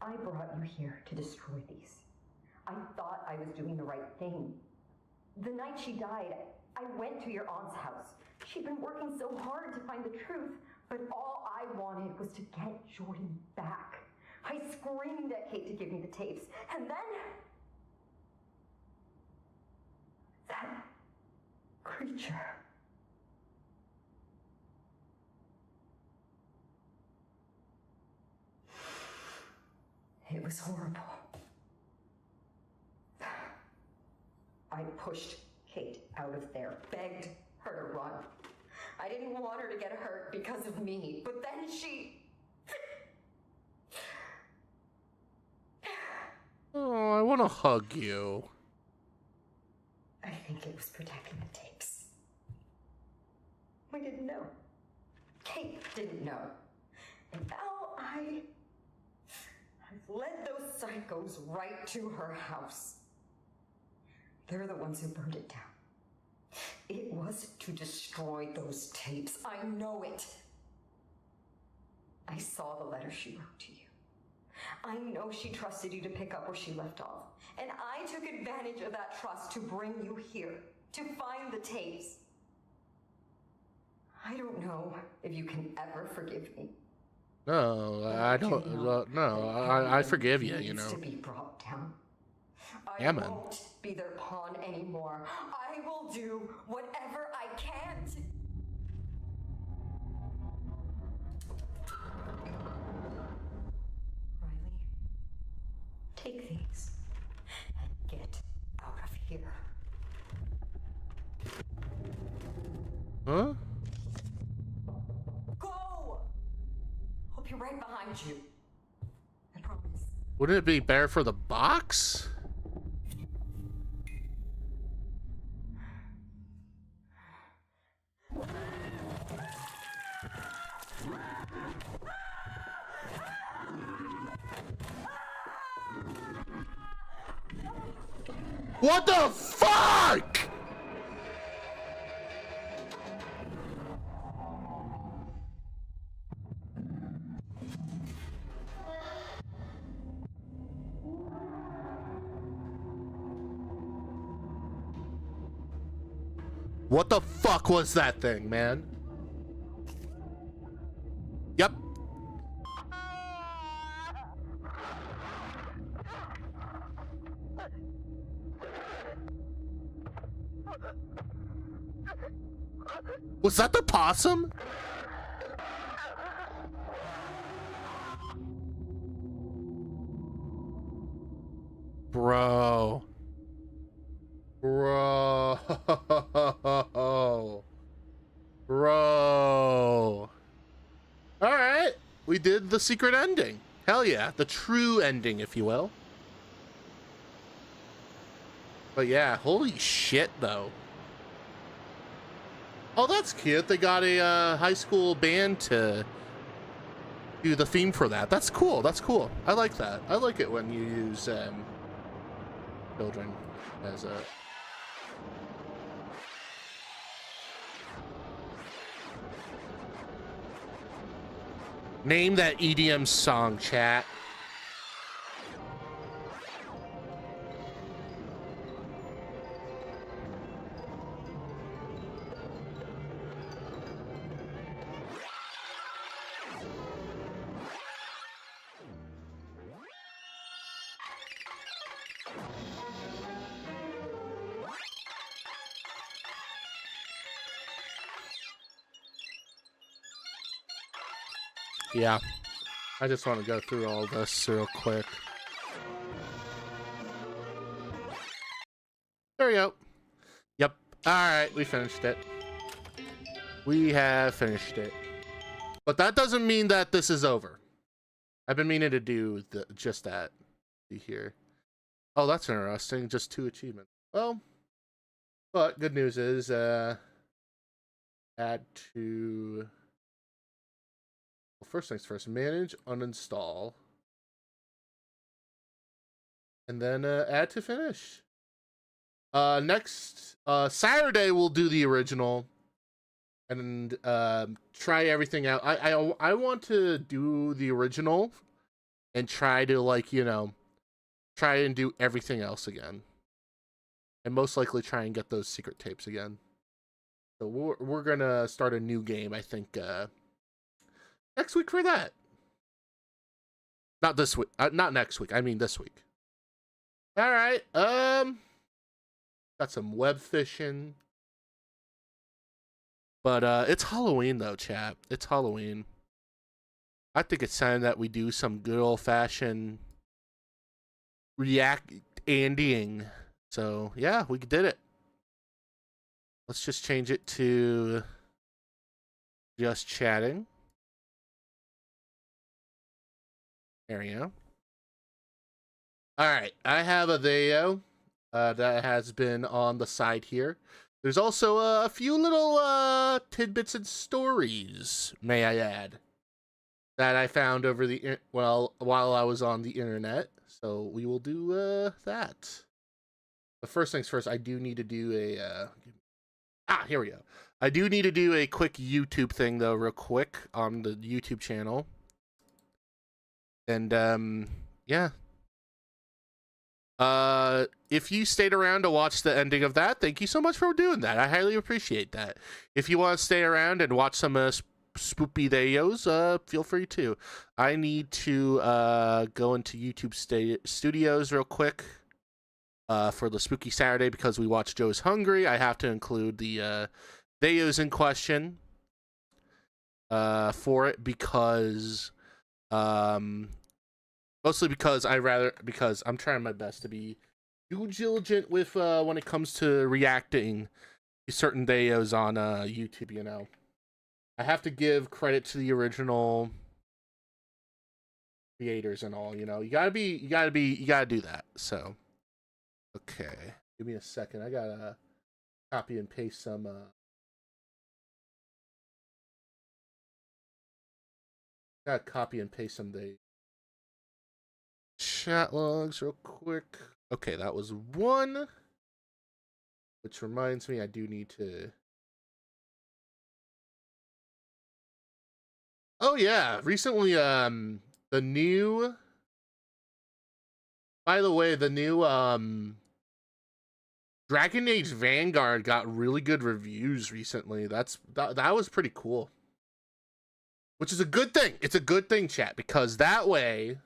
Speaker 17: I brought you here to destroy these. I thought I was doing the right thing. The night she died, I went to your aunt's house. She'd been working so hard to find the truth, but all I wanted was to get Jordan back. I screamed at Kate to give me the tapes, and then that creature. It was horrible. I pushed Kate out of there, begged her to run. I didn't want her to get hurt because of me, but then she...
Speaker 1: Oh, I want to hug you.
Speaker 17: I think it was protecting the tapes. We didn't know. Kate didn't know. And now I've led those psychos right to her house. They're the ones who burned it down. It was to destroy those tapes. I know it. I saw the letter she wrote to you. I know she trusted you to pick up where she left off. And I took advantage of that trust to bring you here, to find the tapes. I don't know if you can ever forgive me.
Speaker 1: No, I don't. No, I forgive you. You know.
Speaker 17: To be brought down.
Speaker 1: Yeah, man.
Speaker 17: I won't be their pawn anymore. I will do whatever I can to... Riley, take these and get out of here.
Speaker 1: Huh?
Speaker 17: Go! I'll be right behind you. I promise.
Speaker 1: Wouldn't it be better for the box? What the fuck? What the fuck was that thing, man? Yep. Was that the possum? Bro. Bro. Bro. Alright. We did the secret ending. Hell yeah. The true ending, if you will. But yeah, holy shit, though. Oh, that's cute. They got a high school band to do the theme for that. That's cool. That's cool. I like that. I like it when you use children as a... Name that EDM song, chat. Yeah. I just want to go through all this real quick. There we go. Yep. Alright, we finished it. We have finished it. But that doesn't mean that this is over. I've been meaning to do just that. See here. Oh, that's interesting. Just 2 achievements. Well, but good news is, add to... Well, first things first, manage, uninstall. And then add to finish. Next Saturday we'll do the original and try everything out. I want to do the original and try to, like, you know, try and do everything else again. And most likely try and get those secret tapes again. So we're gonna start a new game, I think, next week for that. Not this week. Not next week. I mean this week. All right. Got some web fishing. But it's Halloween though, chat. It's Halloween. I think it's time that we do some good old-fashioned react-andying. So, yeah, we did it. Let's just change it to just chatting. There we go. Alright, I have a video that has been on the side here. There's also a few little tidbits and stories, may I add, that I found over the while I was on the internet. So we will do that. But first things first, I do need to do a here we go. I do need to do a quick YouTube thing though, real quick on the YouTube channel. And yeah. If you stayed around to watch the ending of that, thank you so much for doing that. I highly appreciate that. If you want to stay around and watch some spoopy videos, feel free to. I need to go into YouTube Studios real quick for the Spooky Saturday because we watched Joe's Hungry. I have to include the videos in question for it because mostly because I'm trying my best to be due diligent with when it comes to reacting to certain videos on YouTube, you know. I have to give credit to the original creators and all, you know. You gotta do that. So, okay, give me a second. I gotta copy and paste some. Gotta copy and paste some the chat logs real quick. Okay, that was one. Which reminds me, I do need to. Oh yeah, recently the new, by the way, the new Dragon Age Vanguard got really good reviews recently. That was pretty cool. Which is a good thing. It's a good thing, chat, because that way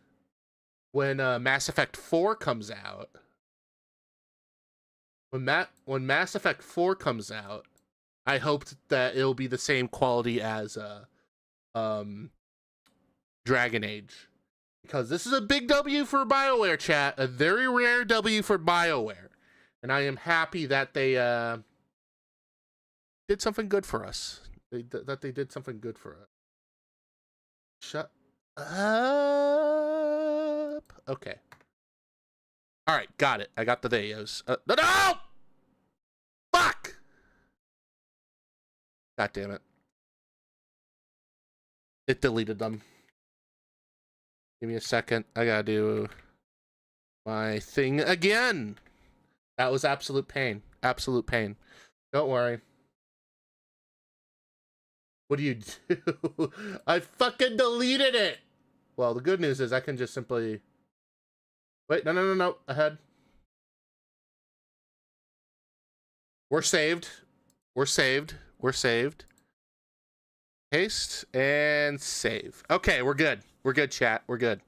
Speaker 1: when Mass Effect 4 comes out, when Mass Effect 4 comes out, I hope that it'll be the same quality as Dragon Age, because this is a big W for BioWare, chat, a very rare W for BioWare, and I am happy that they did something good for us. They did something good for us. Shut up. Okay. All right, got it. I got the videos. No! Fuck! God damn it. It deleted them. Give me a second. I gotta do my thing again. That was absolute pain. Absolute pain. Don't worry. What do you do? I fucking deleted it. Well, the good news is I can just simply... Wait, no. Ahead. We're saved. We're saved. We're saved. Paste and save. Okay, we're good. We're good, chat. We're good.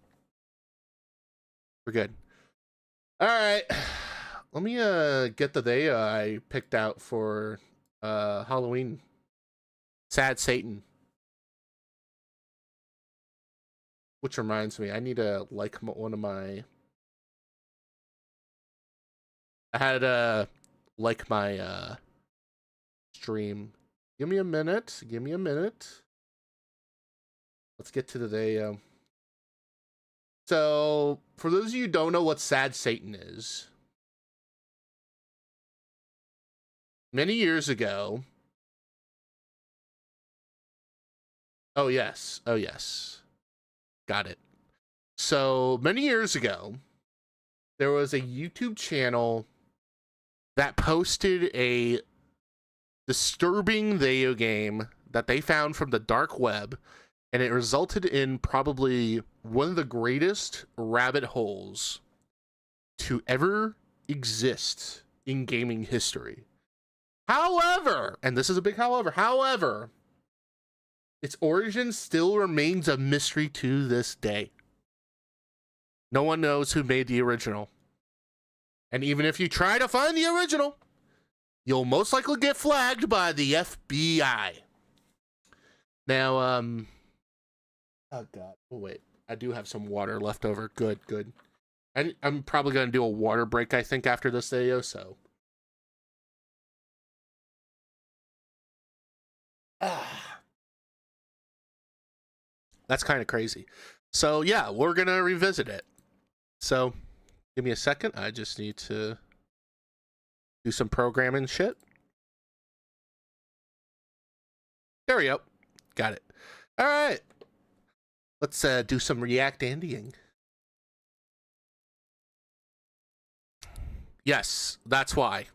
Speaker 1: We're good. All right. Let me get the day I picked out for Halloween. Sad Satan. Which reminds me, I need to like one of my... I had to like my stream. Give me a minute. Give me a minute. Let's get to the day. So, for those of you who don't know what Sad Satan is, many years ago... Oh, yes. Oh, yes. Got it. So, many years ago, there was a YouTube channel that posted a disturbing video game that they found from the dark web, and it resulted in probably one of the greatest rabbit holes to ever exist in gaming history. However, and this is a big however, its origin still remains a mystery to this day. No one knows who made the original. And even if you try to find the original, you'll most likely get flagged by the FBI. Now, oh God. Oh, wait. I do have some water left over. Good, good. And I'm probably going to do a water break, I think, after this video, so. That's kind of crazy. So, yeah, we're going to revisit it. So, give me a second. I just need to do some programming shit. There we go. Got it. All right. Let's do some React Andying. Yes, that's why.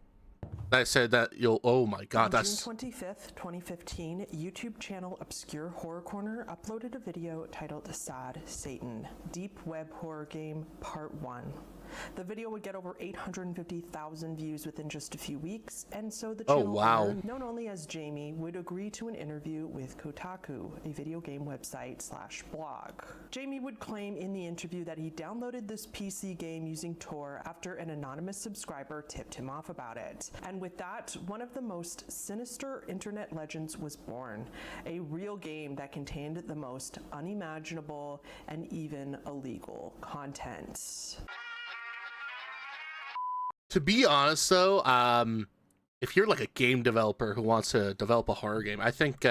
Speaker 1: I said that you'll... Oh my God, that's...
Speaker 19: On June 25th, 2015, YouTube channel Obscure Horror Corner uploaded a video titled Sad Satan, Deep Web Horror Game Part 1. The video would get over 850,000 views within just a few weeks, and so the channel owner, known only as Jamie, would agree to an interview with Kotaku, a video game website/blog. Jamie would claim in the interview that he downloaded this PC game using Tor after an anonymous subscriber tipped him off about it. And with that, one of the most sinister internet legends was born, a real game that contained the most unimaginable and even illegal content.
Speaker 1: To be honest, though, if you're like a game developer who wants to develop a horror game, I think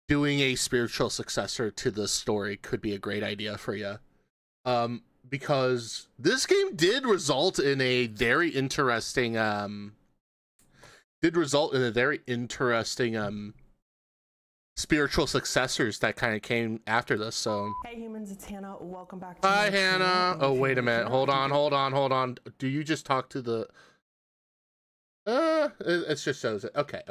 Speaker 1: doing a spiritual successor to the story could be a great idea for you. Because this game did result in a very interesting, spiritual successors that kind of came after this. So
Speaker 19: hey humans, it's Hannah. Welcome back to
Speaker 1: hi Hannah. Oh wait a minute, hold on. Do you just talk to the it just shows it. Okay.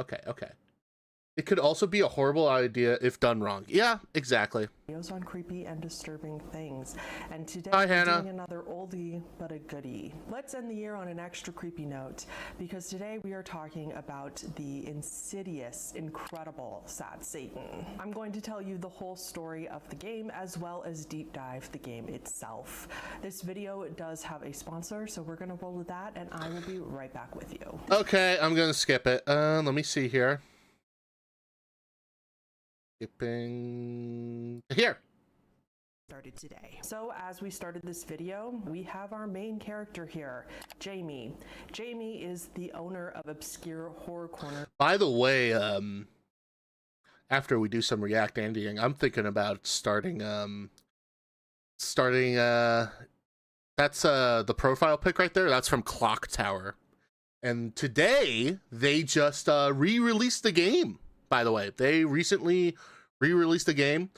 Speaker 1: It could also be a horrible idea if done wrong. Yeah, exactly.
Speaker 19: Videos on creepy and disturbing things. And today
Speaker 1: hi,
Speaker 19: we're
Speaker 1: Hannah.
Speaker 19: doing another oldie but a goodie. Let's end the year on an extra creepy note, because today we are talking about the insidious, incredible Sad Satan. I'm going to tell you the whole story of the game as well as deep dive the game itself. This video does have a sponsor, so we're going to roll with that, and I will be right back with you.
Speaker 1: Okay, I'm going to skip it. Let me see here. Skipping here.
Speaker 19: Started today. So as we started this video, we have our main character here, Jamie. Jamie is the owner of Obscure Horror Corner.
Speaker 1: By the way, after we do some React Andying, I'm thinking about starting that's the profile pic right there. That's from Clock Tower. And today they just re-released the game. By the way, they recently re-released the game.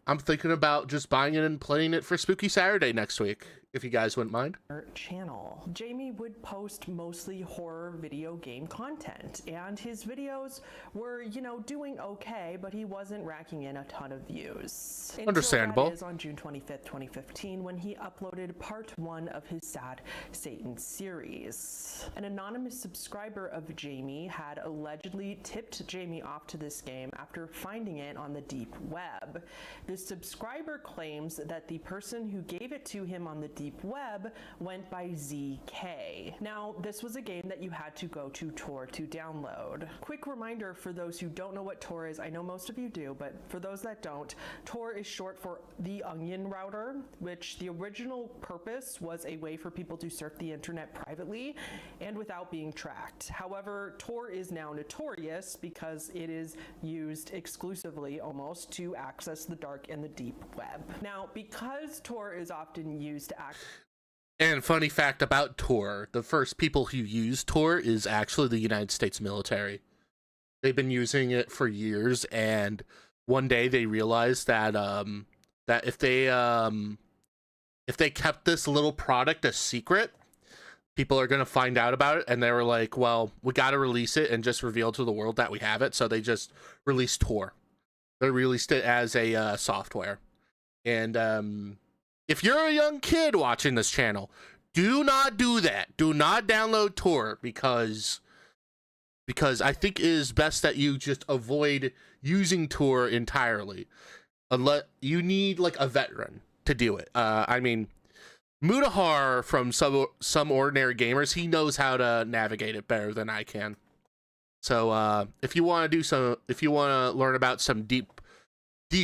Speaker 1: I'm thinking about just buying it and playing it for Spooky Saturday next week, if you guys wouldn't mind.
Speaker 19: Channel. Jamie would post mostly horror video game content, and his videos were, you know, doing okay, but he wasn't racking in a ton of views.
Speaker 1: Understandable.
Speaker 19: That is on June 25th, 2015, when he uploaded part 1 of his Sad Satan series. An anonymous subscriber of Jamie had allegedly tipped Jamie off to this game after finding it on the deep web. The subscriber claims that the person who gave it to him on the deep web went by ZK. Now, this was a game that you had to go to Tor to download. Quick reminder for those who don't know what Tor is, I know most of you do, but for those that don't, Tor is short for the Onion Router, which the original purpose was a way for people to surf the internet privately and without being tracked. However, Tor is now notorious because it is used exclusively almost to access the dark and the deep web. Now, because Tor is often used to
Speaker 1: And funny fact about Tor, the first people who used Tor is actually the United States military. They've been using it for years, and one day they realized that that if they kept this little product a secret, people are going to find out about it, and they were like, well, we got to release it and just reveal to the world that we have it, so they just released Tor. They released it as a software. And if you're a young kid watching this channel, do not do that. Do not download Tor, because I think it is best that you just avoid using Tor entirely. Unless you need like a veteran to do it. I mean, Mutahar from some ordinary gamers, he knows how to navigate it better than I can. So if you want to learn about some deep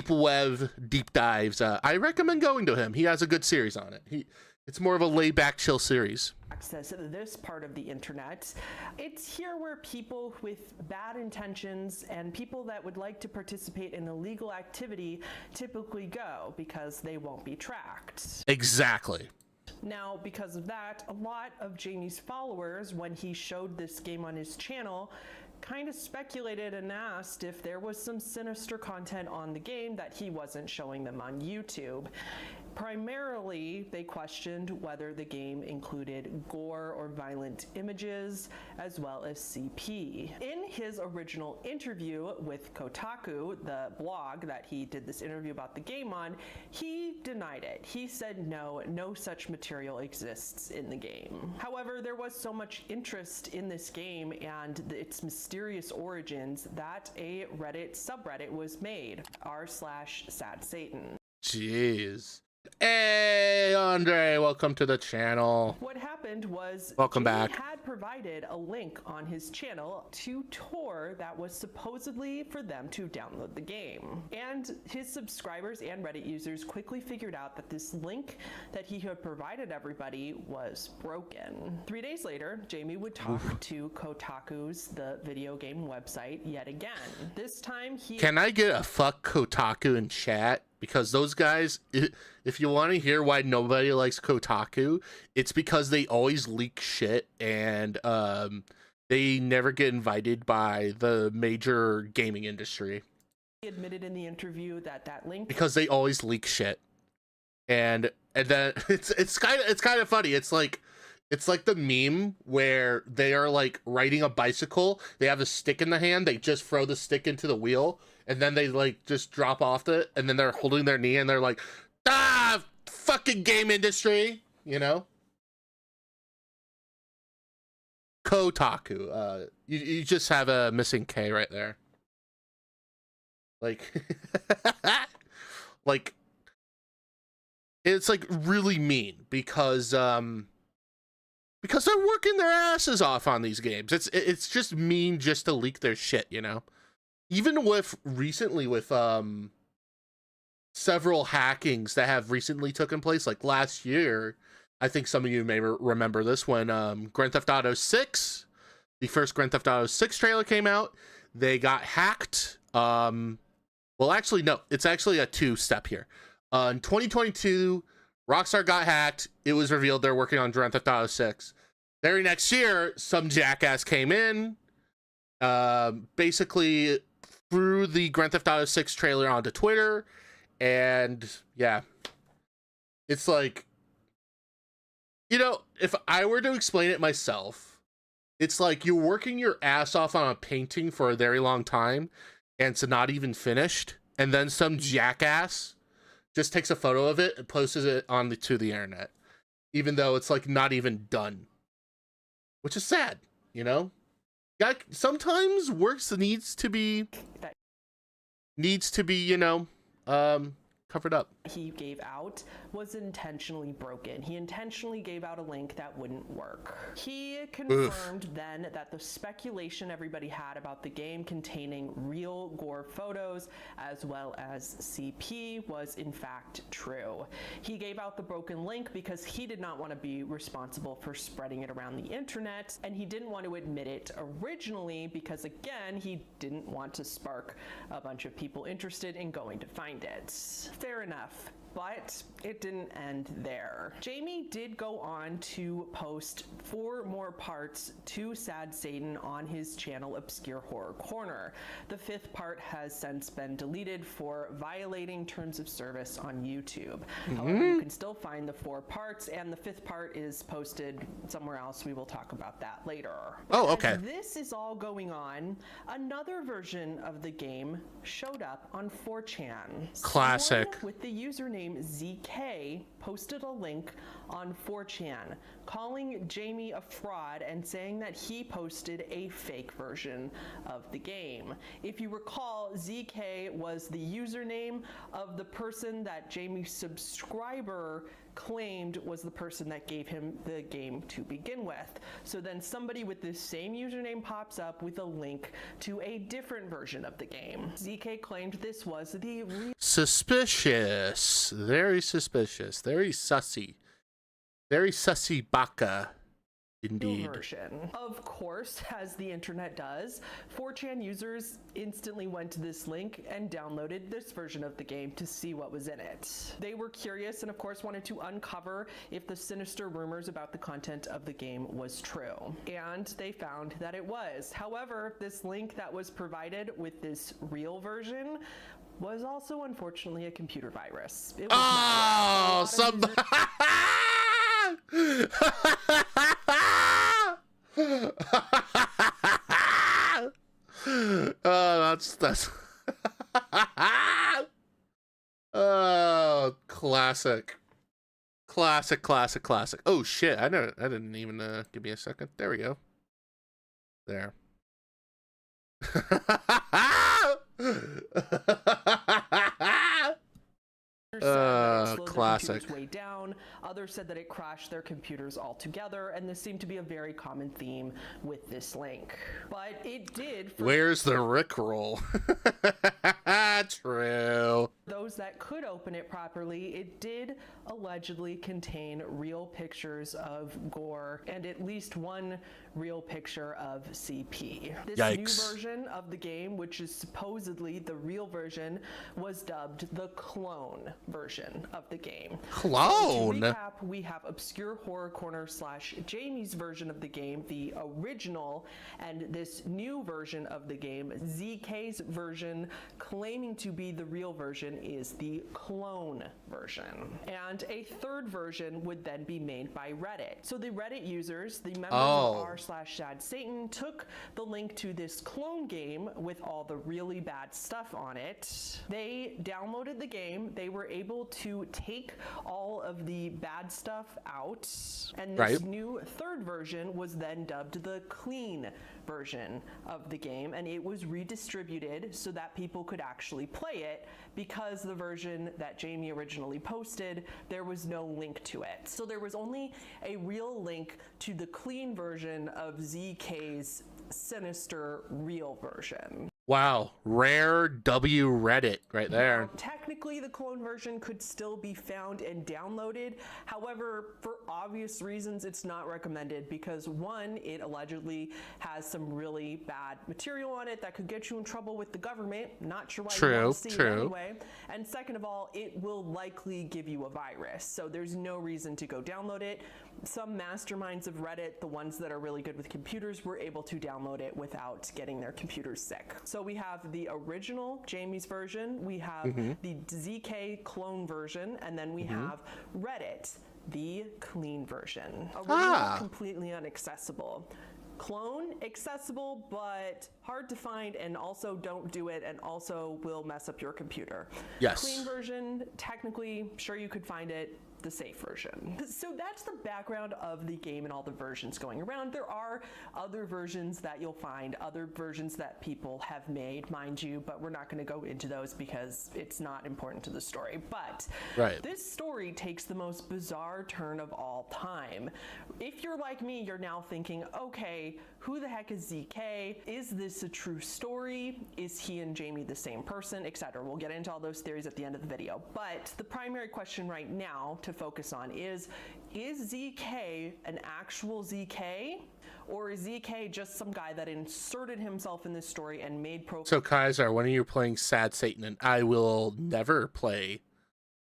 Speaker 1: web deep dives, I recommend going to him. He has a good series on it. It's more of a laid back chill series.
Speaker 19: Access this part of the internet. It's here where people with bad intentions and people that would like to participate in illegal activity typically go, because they won't be tracked.
Speaker 1: Exactly.
Speaker 19: Now, because of that, a lot of Jamie's followers, when he showed this game on his channel, kind of speculated and asked if there was some sinister content on the game that he wasn't showing them on YouTube. Primarily, they questioned whether the game included gore or violent images, as well as CP. In his original interview with Kotaku, the blog that he did this interview about the game on, he denied it. He said no such material exists in the game. However, there was so much interest in this game and its mysterious origins that a Reddit subreddit was made, r/SadSatan.
Speaker 1: Jeez. Hey, Andre, welcome to the channel.
Speaker 19: What happened was
Speaker 1: welcome
Speaker 19: Jamie
Speaker 1: back.
Speaker 19: had provided a link on his channel to Tor that was supposedly for them to download the game. And his subscribers and Reddit users quickly figured out that this link that he had provided everybody was broken. 3 days later, Jamie would talk to Kotaku's The Video Game website yet again. This time he...
Speaker 1: Can I get a fuck Kotaku in chat? Because those guys, if you want to hear why nobody likes Kotaku, it's because they always leak shit, and they never get invited by the major gaming industry.
Speaker 19: He admitted in the interview that link...
Speaker 1: Because they always leak shit. And then it's kind of funny. It's like the meme where they are like riding a bicycle, they have a stick in the hand, they just throw the stick into the wheel, and then they like just drop off it, and then they're holding their knee and they're like, ah, fucking game industry, you know? Kotaku. You just have a missing K right there. Like, like, it's like really mean because they're working their asses off on these games. It's just mean just to leak their shit, you know? Even with recently with several hackings that have recently taken place, like last year, I think some of you may remember this when Grand Theft Auto 6, the first Grand Theft Auto 6 trailer came out, they got hacked. Well, actually, no, it's actually a two-step here. In 2022, Rockstar got hacked. It was revealed they're working on Grand Theft Auto 6. Very next year, some jackass came in, basically threw the Grand Theft Auto 6 trailer onto Twitter And yeah, it's like, you know, if I were to explain it myself, it's like you're working your ass off on a painting for a very long time and it's not even finished. And then some jackass just takes a photo of it and posts it to the internet, even though it's like not even done, which is sad, you know? Sometimes works needs to be, you know, covered up.
Speaker 19: He gave out was intentionally broken. He intentionally gave out a link that wouldn't work. He confirmed then that the speculation everybody had about the game containing real gore photos as well as CP was in fact true. He gave out the broken link because he did not want to be responsible for spreading it around the internet, and he didn't want to admit it originally because, again, he didn't want to spark a bunch of people interested in going to find it. Fair enough. But it didn't end there. Jamie did go on to post 4 more parts to Sad Satan on his channel Obscure Horror Corner. The 5th part has since been deleted for violating terms of service on YouTube. However, you can still find the 4 parts, and the 5th part is posted somewhere else. We will talk about that later.
Speaker 1: Oh, okay.
Speaker 19: As this is all going on, another version of the game showed up on 4chan.
Speaker 1: Classic.
Speaker 19: Someone with the username ZK posted a link on 4chan calling Jamie a fraud and saying that he posted a fake version of the game. If you recall, ZK was the username of the person that Jamie's subscriber claimed was the person that gave him the game to begin with. So then somebody with this same username pops up with a link to a different version of the game. ZK claimed this was the
Speaker 1: suspicious. Very suspicious. Very sussy. Very sussy baka. Indeed.
Speaker 19: Version. Of course, as the internet does, 4chan users instantly went to this link and downloaded this version of the game to see what was in it. They were curious and of course wanted to uncover if the sinister rumors about the content of the game was true. And they found that it was. However, this link that was provided with this real version was also unfortunately a computer virus. It was
Speaker 1: that's oh, classic. Oh shit, I didn't even give me a second. There we go. There. Classic.
Speaker 19: Way down. Others said that it crashed their computers altogether, and this seemed to be a very common theme with this link. But it did.
Speaker 1: Where's the Rickroll? True.
Speaker 19: Those that could open it properly, it did allegedly contain real pictures of gore and at least one real picture of CP. This new version of the game, which is supposedly the real version, was dubbed the clone version of the game.
Speaker 1: Clone?
Speaker 19: So to recap, we have Obscure Horror Corner / Jamie's version of the game, the original, and this new version of the game, ZK's version, claiming to be the real version, is the clone version. And a third version would then be made by Reddit. So the Reddit users, the members of r/Sad Satan, took the link to this clone game with all the really bad stuff on it. They downloaded the game. They were able to take all of the bad stuff out. And this new third version was then dubbed the clean version of the game, and it was redistributed so that people could actually play it, because the version that Jamie originally posted, there was no link to it. So there was only a real link to the clean version of ZK's sinister real version.
Speaker 1: Wow, rare W Reddit right there.
Speaker 19: Now, technically, the clone version could still be found and downloaded. However, for obvious reasons, it's not recommended because, one, it allegedly has some really bad material on it that could get you in trouble with the government. Not sure why you want to see it anyway. And second of all, it will likely give you a virus. So there's no reason to go download it. Some masterminds of Reddit, the ones that are really good with computers, were able to download it without getting their computers sick. So So we have the original Jamie's version, we have the ZK clone version, and then we have Reddit, the clean version. Original, completely inaccessible. Clone, accessible, but hard to find, and also don't do it, and also will mess up your computer.
Speaker 1: Yes.
Speaker 19: Clean version, technically, sure you could find it, the safe version. So that's the background of the game and all the versions going around. There are other versions that you'll find, other versions that people have made, mind you, but we're not going to go into those because it's not important to the story. But this story takes the most bizarre turn of all time. If you're like me, you're now thinking, okay, who the heck is ZK? Is this a true story? Is he and Jamie the same person, etc.? We'll get into all those theories at the end of the video. But the primary question right now to focus on is ZK an actual ZK? Or is ZK just some guy that inserted himself in this story and made profile?
Speaker 1: So Kaiser, when are you playing Sad Satan? And I will never play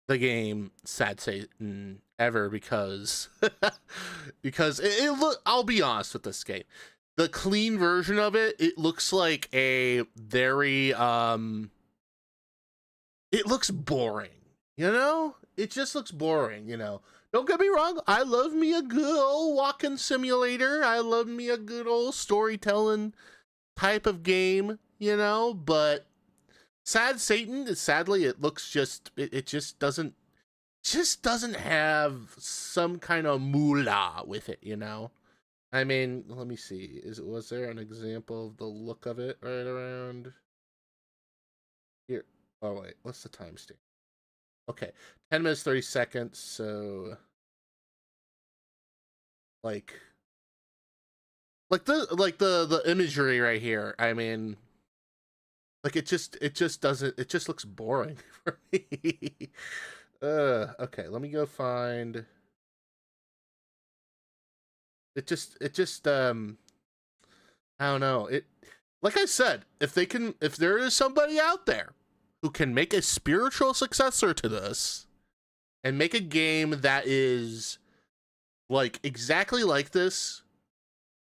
Speaker 1: the game Sad Satan ever because it look. I'll be honest with this game. The clean version of it, it looks like a very it looks boring, you know? It just looks boring, you know? Don't get me wrong, I love me a good old walking simulator. I love me a good old storytelling type of game, you know? But Sad Satan, sadly, it looks just, it just doesn't have some kind of moolah with it, you know? I mean, let me see. Was there an example of the look of it right around here? Oh wait, what's the timestamp? Okay, 10 minutes 30 seconds. So, like the imagery right here. I mean, like it just doesn't. It just looks boring for me. Okay, let me go find. It just I don't know. It, like I said, if there is somebody out there who can make a spiritual successor to this and make a game that is like exactly like this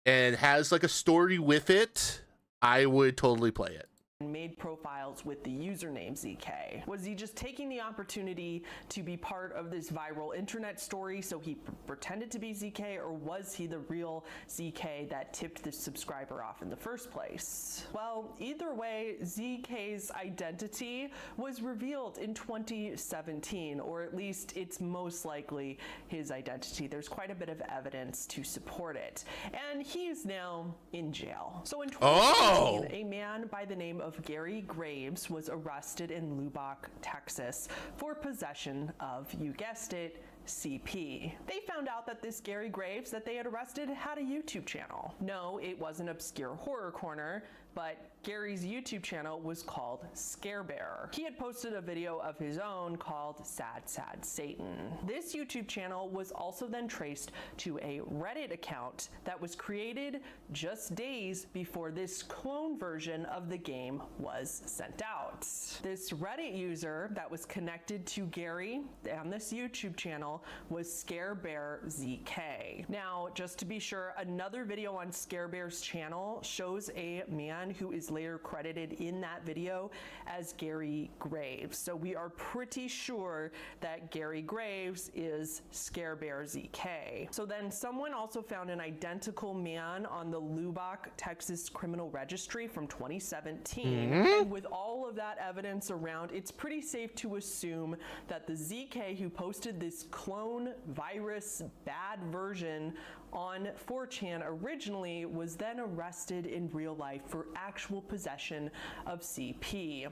Speaker 1: and has like a story with it, I would totally play it.
Speaker 19: Made profiles with the username ZK. Was he just taking the opportunity to be part of this viral internet story so he pretended to be ZK, or was he the real ZK that tipped the subscriber off in the first place? Well, either way, ZK's identity was revealed in 2017, or at least it's most likely his identity. There's quite a bit of evidence to support it, and he's now in jail. So in 2017, a man by the name of Gary Graves was arrested in Lubbock, Texas for possession of, you guessed it, CP. They found out that this Gary Graves that they had arrested had a YouTube channel. No, it wasn't Obscure Horror Corner, but Gary's YouTube channel was called Scare Bear. He had posted a video of his own called Sad Satan. This YouTube channel was also then traced to a Reddit account that was created just days before this clone version of the game was sent out. This Reddit user that was connected to Gary and this YouTube channel was Scare Bear ZK. Now, just to be sure, another video on Scare Bear's channel shows a man who is later credited in that video as Gary Graves. So we are pretty sure that Gary Graves is Scare Bear ZK. So then someone also found an identical man on the Lubbock, Texas Criminal Registry from 2017. And with all of that evidence around, it's pretty safe to assume that the ZK who posted this clone virus bad version on 4chan originally was then arrested in real life for actual possession of CP.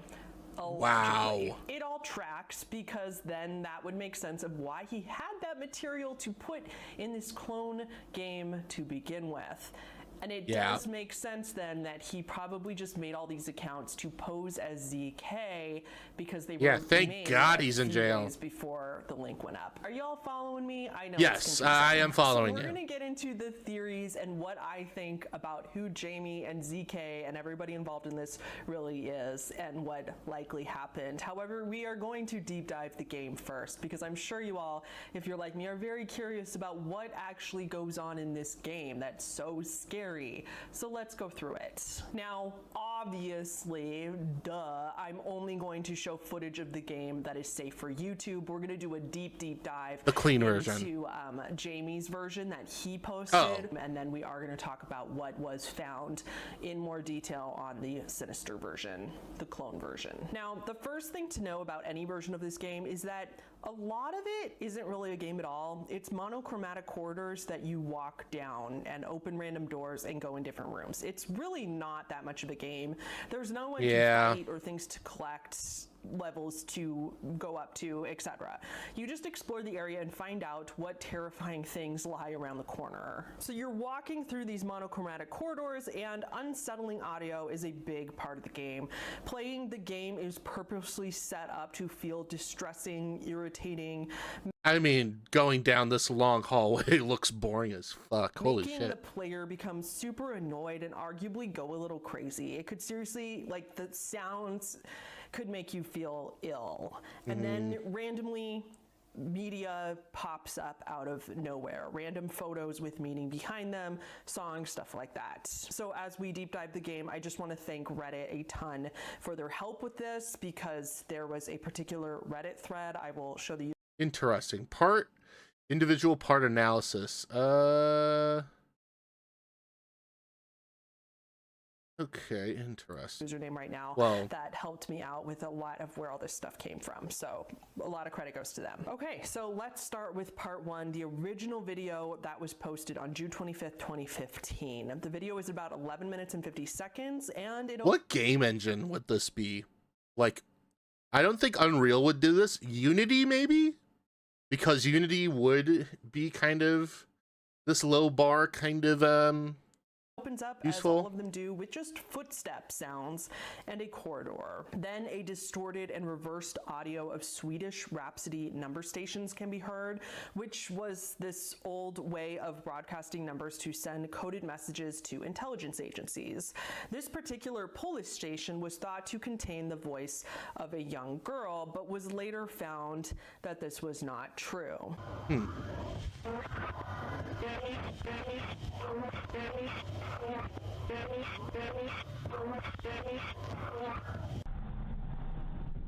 Speaker 19: Allegedly. Wow. It all tracks because then that would make sense of why he had that material to put in this clone game to begin with. And it does make sense then that he probably just made all these accounts to pose as ZK because they were
Speaker 1: thank God he's in jail
Speaker 19: before the link went up. Are y'all following me? I know.
Speaker 1: Yes, I am following you.
Speaker 19: We're gonna get into the theories and what I think about who Jamie and ZK and everybody involved in this really is and what likely happened. However, we are going to deep dive the game first because I'm sure you all, if you're like me, are very curious about what actually goes on in this game that's so scary scary. So let's go through it. Now, obviously, duh, I'm only going to show footage of the game that is safe for YouTube. We're gonna do a deep dive.
Speaker 1: The clean version.
Speaker 19: Into Jamie's version that he posted, and then we are gonna talk about what was found in more detail on the Sinister version, the clone version. Now, the first thing to know about any version of this game is that a lot of it isn't really a game at all. It's monochromatic corridors that you walk down and open random doors and go in different rooms. It's really not that much of a game. There's no one to fight or things to collect, levels to go up to, etc. You just explore the area and find out what terrifying things lie around the corner. So you're walking through these monochromatic corridors, and unsettling audio is a big part of the game. Playing the game is purposely set up to feel distressing, irritating.
Speaker 1: I mean, going down this long hallway looks boring as fuck. Holy shit.
Speaker 19: Making the player become super annoyed and arguably go a little crazy. It could seriously, like, the sounds could make you feel ill. And then randomly, media pops up out of nowhere. Random photos with meaning behind them, songs, stuff like that. So as we deep dive the game, I just want to thank Reddit a ton for their help with this, because there was a particular Reddit thread. I will show the
Speaker 1: interesting individual part analysis. Okay, interesting.
Speaker 19: Username right now that helped me out with a lot of where all this stuff came from. So a lot of credit goes to them. Okay, so let's start with part one, the original video that was posted on June 25th, 2015. The video is about 11 minutes and 50 seconds, and it...
Speaker 1: What game engine would this be? Like, I don't think Unreal would do this. Unity, maybe? Because Unity would be kind of this low bar kind of,
Speaker 19: opens up
Speaker 1: useful.
Speaker 19: As all of them do, with just footstep sounds and a corridor. Then a distorted and reversed audio of Swedish Rhapsody number stations can be heard, which was this old way of broadcasting numbers to send coded messages to intelligence agencies. This particular Polish station was thought to contain the voice of a young girl, but was later found that this was not true.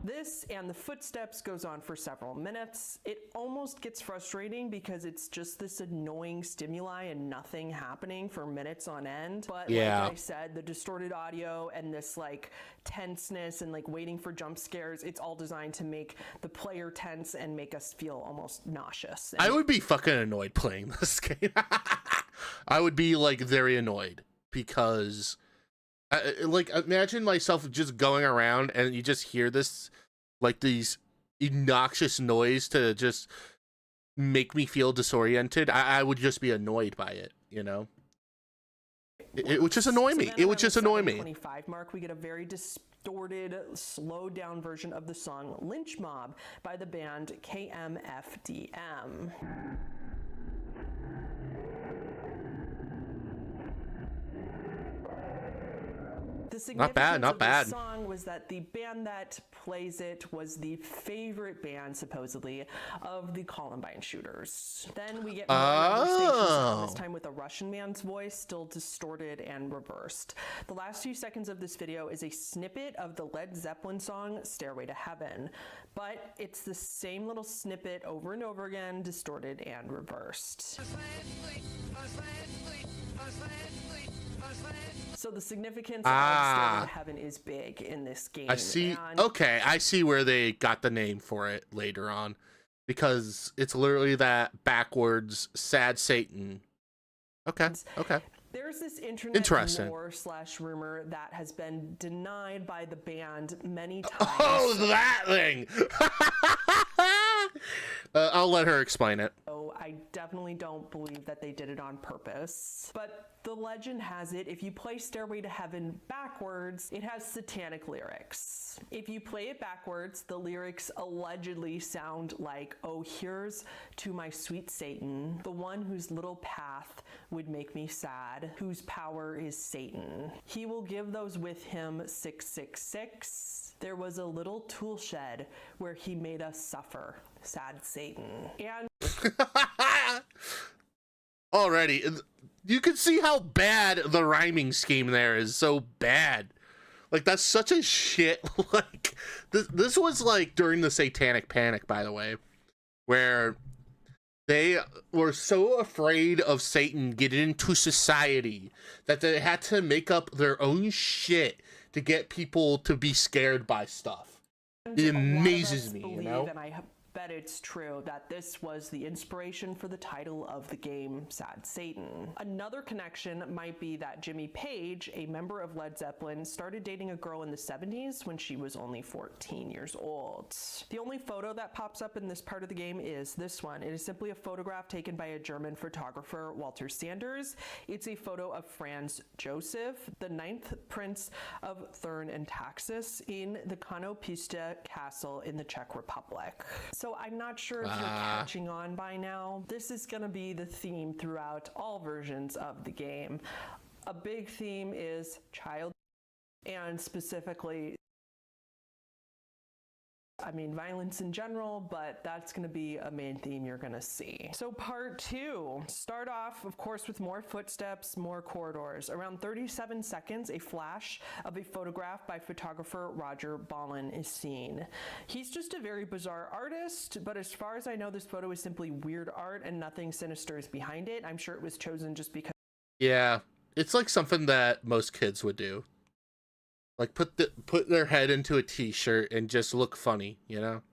Speaker 19: This and the footsteps goes on for several minutes. It almost gets frustrating because it's just this annoying stimuli and nothing happening for minutes on end. But like I said, the distorted audio and this like tenseness and like waiting for jump scares, it's all designed to make the player tense and make us feel almost nauseous.
Speaker 1: I would be fucking annoyed playing this game. I would be like very annoyed because like imagine myself just going around and you just hear this like these obnoxious noise to just make me feel disoriented. I would just be annoyed by it, you know. It would just annoy me. It would just annoy me.
Speaker 19: 25 mark, we get a very distorted, slowed down version of the song Lynch Mob by the band KMFDM. The significance of this song was that the band that plays it was the favorite band, supposedly, of the Columbine shooters. Then we get more stations, this time with a Russian man's voice, still distorted and reversed. The last few seconds of this video is a snippet of the Led Zeppelin song Stairway to Heaven, but it's the same little snippet over and over again, distorted and reversed. So the significance of Stairway to Heaven is big in this game.
Speaker 1: I see. Okay, I see where they got the name for it later on, because it's literally that backwards "Sad Satan." Okay.
Speaker 19: There's this internet lore/rumor that has been denied by the band many times.
Speaker 1: Oh, that thing! I'll let her explain it.
Speaker 19: Oh, I definitely don't believe that they did it on purpose. But the legend has it, if you play Stairway to Heaven backwards, it has satanic lyrics. If you play it backwards, the lyrics allegedly sound like, "Oh, here's to my sweet Satan, the one whose little path would make me sad, whose power is Satan. He will give those with him 666. There was a little tool shed where he made us suffer, sad Satan." And
Speaker 1: already, You can see how bad the rhyming scheme there is. So bad. Like, that's such a shit. Like, this was like during the Satanic Panic, by the way, where they were so afraid of Satan getting into society that they had to make up their own shit to get people to be scared by stuff. It amazes me, you know?
Speaker 19: And I bet it's true that this was the inspiration for the title of the game, Sad Satan. Another connection might be that Jimmy Page, a member of Led Zeppelin, started dating a girl in the 70s when she was only 14 years old. The only photo that pops up in this part of the game is this one. It is simply a photograph taken by a German photographer, Walter Sanders. It's a photo of Franz Joseph, the 9th Prince of Thurn and Taxis, in the Konopiste Castle in the Czech Republic. So I'm not sure if you're catching on by now. This is going to be the theme throughout all versions of the game. A big theme is child, and specifically, I mean, violence in general, but that's going to be a main theme you're going to see. So part 2, start off, of course, with more footsteps, more corridors. Around 37 seconds, a flash of a photograph by photographer Roger Ballin is seen. He's just a very bizarre artist, but as far as I know, this photo is simply weird art and nothing sinister is behind it. I'm sure it was chosen just because...
Speaker 1: Yeah, it's like something that most kids would do. Like put their head into a t-shirt and just look funny, you know?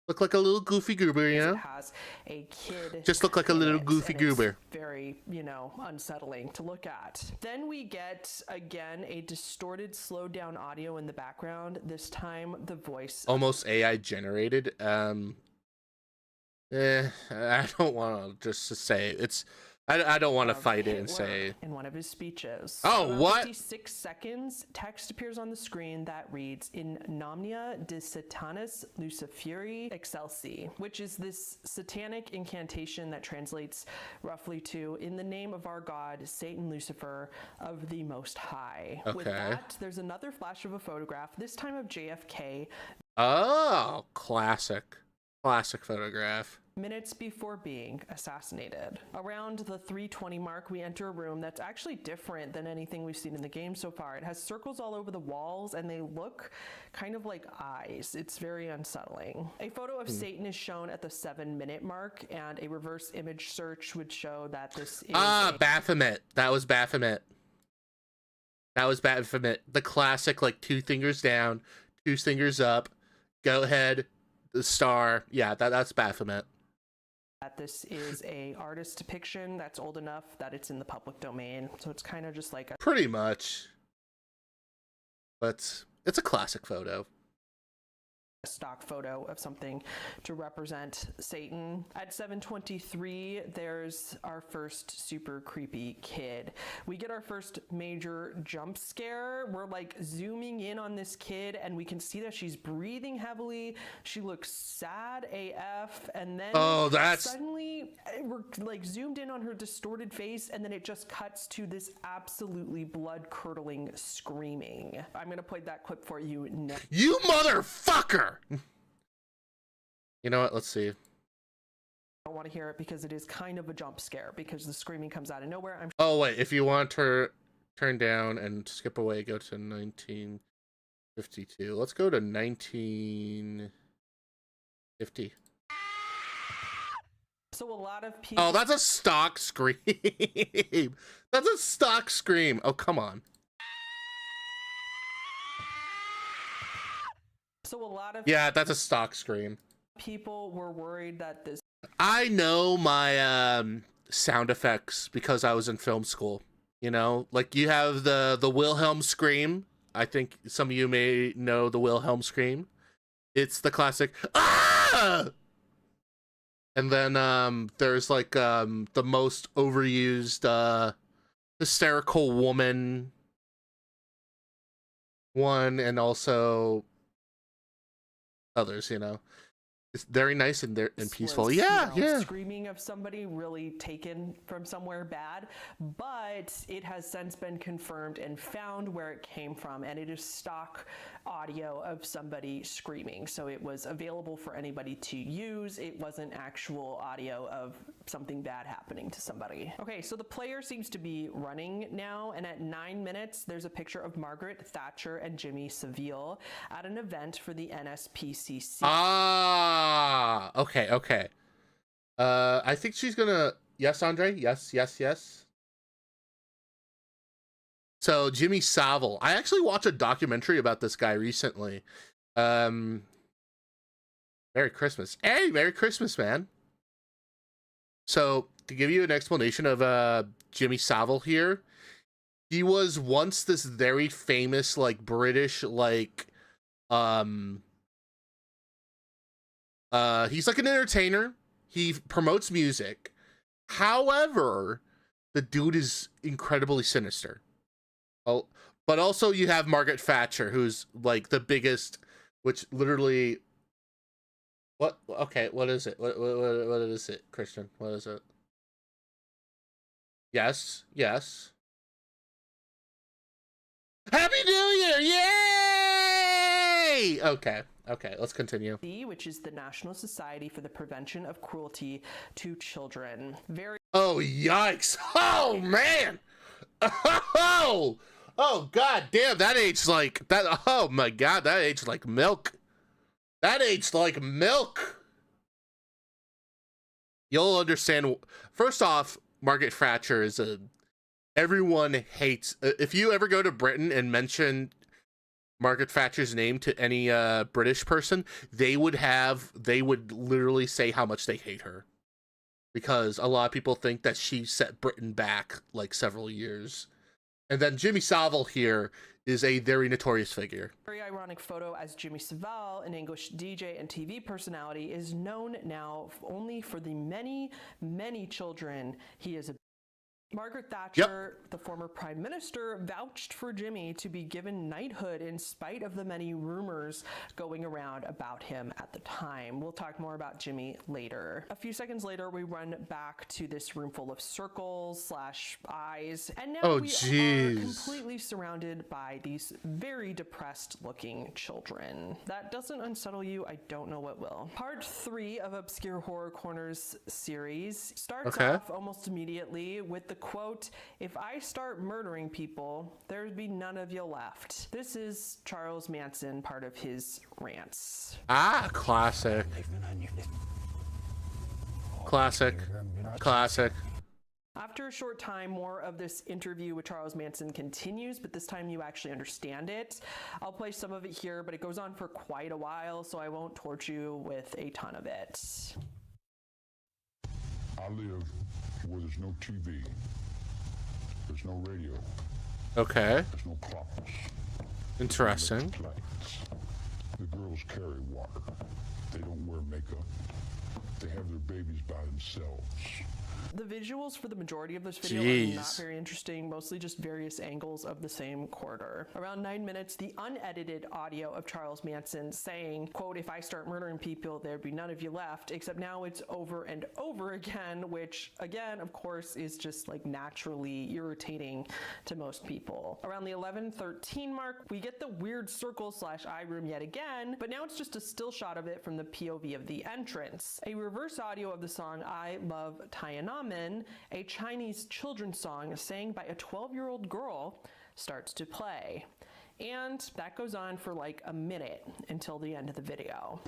Speaker 1: Look like a little goofy goober, you know?
Speaker 19: It has a kid.
Speaker 1: Just look like a little goofy goober.
Speaker 19: Very, you know, unsettling to look at. Then we get, again, a distorted, slowed down audio in the background. This time, the voice.
Speaker 1: Almost AI generated. I don't want to just say it's... I don't want to fight it and say...
Speaker 19: In one of his speeches.
Speaker 1: Oh,
Speaker 19: Around
Speaker 1: what?
Speaker 19: 56 seconds, text appears on the screen that reads, In nomina de Satanas Luciferi Excelsi, which is this satanic incantation that translates roughly to, in the name of our God, Satan Lucifer of the Most High.
Speaker 1: Okay.
Speaker 19: With that, there's another flash of a photograph, this time of JFK.
Speaker 1: Oh, classic. Classic photograph.
Speaker 19: Minutes before being assassinated. Around the 3:20 mark, we enter a room that's actually different than anything we've seen in the game so far. It has circles all over the walls and they look kind of like eyes. It's very unsettling. A photo of Satan is shown at the 7-minute mark, and a reverse image search would show that this is
Speaker 1: Baphomet. That was Baphomet. That was Baphomet. The classic, like, 2 fingers down, 2 fingers up, go ahead, the star. Yeah, that's Baphomet.
Speaker 19: That this is a artist depiction that's old enough that it's in the public domain. So it's kind of just like a...
Speaker 1: Pretty much. But it's a classic photo.
Speaker 19: A stock photo of something to represent Satan. At 7:23, there's our first super creepy kid. We get our first major jump scare. We're like zooming in on this kid and we can see that she's breathing heavily. She looks sad AF, and then suddenly we're like zoomed in on her distorted face, and then it just cuts to this absolutely blood-curdling screaming. I'm gonna play that clip for you now.
Speaker 1: You motherfucker! You know what? Let's see.
Speaker 19: I don't want to hear it because it is kind of a jump scare because the screaming comes out of nowhere.
Speaker 1: Oh, wait. If you want to turn down and skip away, go to 1952. Let's go to 1950.
Speaker 19: So a lot of people...
Speaker 1: Oh, that's a stock scream. That's a stock scream. Oh, come on.
Speaker 19: So a lot of...
Speaker 1: Yeah, that's a stock scream.
Speaker 19: People were worried that this...
Speaker 1: I know my sound effects because I was in film school. You know, like you have the Wilhelm scream. I think some of you may know the Wilhelm scream. It's the classic ah! And then there's like the most overused hysterical woman one, and also others, you know. It's very nice and peaceful.
Speaker 19: Was,
Speaker 1: Yeah, yeah.
Speaker 19: Screaming of somebody really taken from somewhere bad, but it has since been confirmed and found where it came from, and it is stock audio of somebody screaming. So it was available for anybody to use. It wasn't actual audio of something bad happening to somebody. Okay, so the player seems to be running now, and at 9 minutes, there's a picture of Margaret Thatcher and Jimmy Savile at an event for the NSPCC.
Speaker 1: Okay. I think she's gonna. Yes, Andre. Yes. So Jimmy Savile. I actually watched a documentary about this guy recently. Merry Christmas. Hey, Merry Christmas, man. So to give you an explanation of Jimmy Savile here, he was once this very famous like British like he's like an entertainer. He promotes music. However, the dude is incredibly sinister. Oh, but also you have Margaret Thatcher, who's like the biggest, which literally. What? Okay, what is it? What is it, Christian? What is it? Yes. Happy New Year! Yay! Okay, let's continue.
Speaker 19: Which is the National Society for the Prevention of Cruelty to Children.
Speaker 1: Oh, yikes! Oh, man! Oh, god damn, that aged like that. Oh my god, that aged like milk. That aged like milk. You'll understand. First off, Margaret Thatcher is everyone hates. If you ever go to Britain and mention Margaret Thatcher's name to any British person, they would literally say how much they hate her, because a lot of people think that she set Britain back like several years. And then Jimmy Savile here is a very notorious figure.
Speaker 19: Very ironic photo, as Jimmy Savile, an English DJ and TV personality, is known now only for the many, many children he is. Margaret Thatcher, the former prime minister, vouched for Jimmy to be given knighthood in spite of the many rumors going around about him at the time. We'll talk more about Jimmy later. A few seconds later, we run back to this room full of circles / eyes, and now we are completely surrounded by these very depressed looking children. That doesn't unsettle you, I don't know what will. Part 3 of Obscure Horror Corners series starts off almost immediately with the quote, "If I start murdering people, there'd be none of you left." This is Charles Manson, part of his rants.
Speaker 1: Classic.
Speaker 19: After a short time, more of this interview with Charles Manson continues, but this time you actually understand it. I'll play some of it here, but it goes on for quite a while, so I won't torture you with a ton of it.
Speaker 20: I live where there's no TV, there's no radio,
Speaker 1: okay,
Speaker 20: there's no clocks,
Speaker 1: interesting.
Speaker 20: no lights. The girls carry water, they don't wear makeup, they have their babies by themselves.
Speaker 19: The visuals for the majority of this video are not very interesting, mostly just various angles of the same corridor. Around 9 minutes, the unedited audio of Charles Manson saying, quote, "If I start murdering people, there'd be none of you left," except now it's over and over again, which again, of course, is just like naturally irritating to most people. Around the 11:13 mark, we get the weird circle / eye room yet again, but now it's just a still shot of it from the POV of the entrance. A reverse audio of the song I Love Tiananmen, a Chinese children's song sang by a 12-year-old girl, starts to play. And that goes on for like a minute until the end of the video.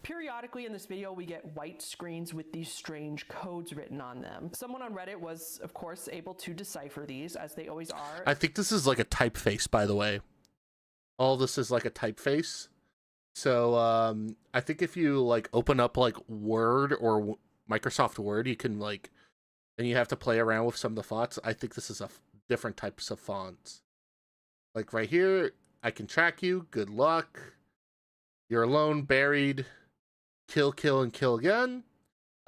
Speaker 19: Periodically in this video, we get white screens with these strange codes written on them. Someone on Reddit was, of course, able to decipher these, as they always are.
Speaker 1: I think this is like a typeface, by the way. All this is like a typeface. So I think if you like open up like Word or Microsoft Word, you can like, and you have to play around with some of the fonts. I think this is different types of fonts. Like right here, I can track you. Good luck. You're alone, buried. Kill, kill, and kill again.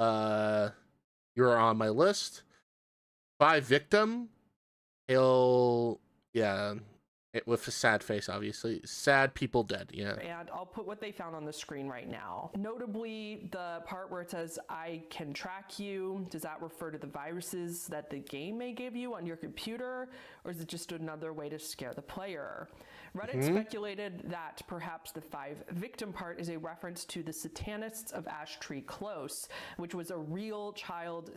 Speaker 1: You're on my list. 5 victim. Hail, yeah. With a sad face, obviously. Sad people dead, yeah.
Speaker 19: And I'll put what they found on the screen right now. Notably, the part where it says, I can track you, does that refer to the viruses that the game may give you on your computer? Or is it just another way to scare the player? Reddit speculated that perhaps the 5 victim part is a reference to the Satanists of Ash Tree Close, which was a real child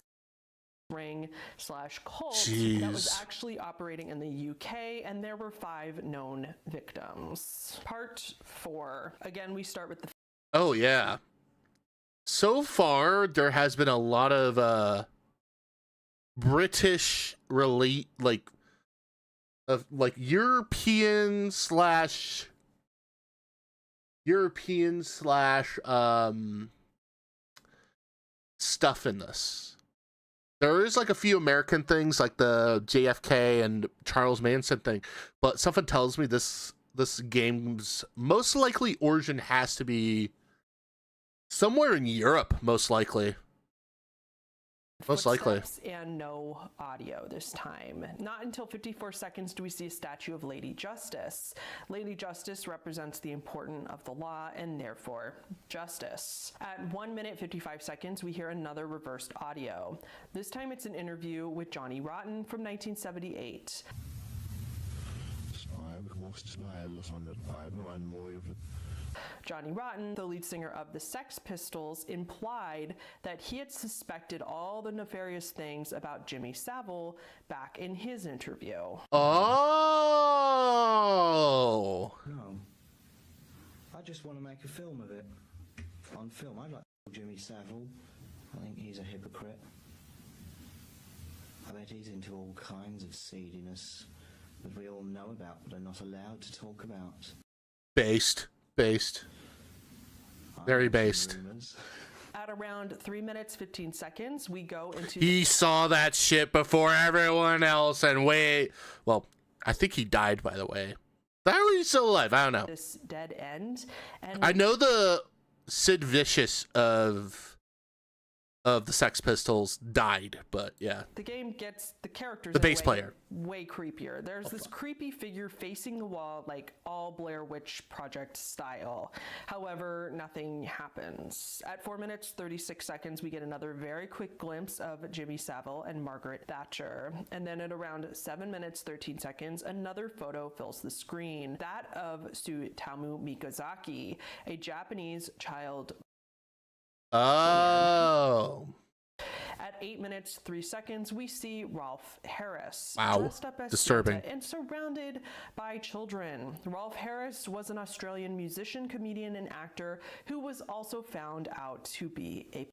Speaker 19: ring/cult that was actually operating in the UK, and there were 5 known victims. Part 4. Again, we start with the...
Speaker 1: Oh, yeah. So far, there has been a lot of British European slash stuff in this. There is like a few American things like the JFK and Charles Manson thing, but something tells me this game's most likely origin has to be somewhere in Europe, most likely.
Speaker 19: And no audio this time. Not until 54 seconds do we see a statue of Lady Justice. Lady Justice represents the important of the law and therefore justice. At 1 minute 55 seconds, we hear another reversed audio. This time it's an interview with Johnny Rotten from 1978. Johnny Rotten, the lead singer of the Sex Pistols, implied that he had suspected all the nefarious things about Jimmy Savile back in his interview.
Speaker 1: Oh!
Speaker 21: No. I just want to make a film of it. On film, I'd like to call Jimmy Savile. I think he's a hypocrite. I bet he's into all kinds of seediness that we all know about but are not allowed to talk about.
Speaker 1: Based. Very based.
Speaker 19: At around 3 minutes 15 seconds, we go into...
Speaker 1: He saw that shit before everyone else and well, I think he died, by the way. How is he still alive? I don't know.
Speaker 19: This dead end. And
Speaker 1: I know the Sid Vicious of the Sex Pistols died, but yeah.
Speaker 19: The game gets the characters,
Speaker 1: the bass player,
Speaker 19: way creepier. There's this creepy figure facing the wall, like all Blair Witch Project style. However, nothing happens. At 4 minutes 36 seconds, we get another very quick glimpse of Jimmy Savile and Margaret Thatcher. And then at around 7 minutes 13 seconds, another photo fills the screen. That of Tsutomu Mikazaki, a Japanese child.
Speaker 1: Oh.
Speaker 19: At 8 minutes 3 seconds, we see Rolf Harris,
Speaker 1: wow,
Speaker 19: dressed up as
Speaker 1: disturbing,
Speaker 19: Santa and surrounded by children. Rolf Harris was an Australian musician, comedian, and actor who was also found out to be a...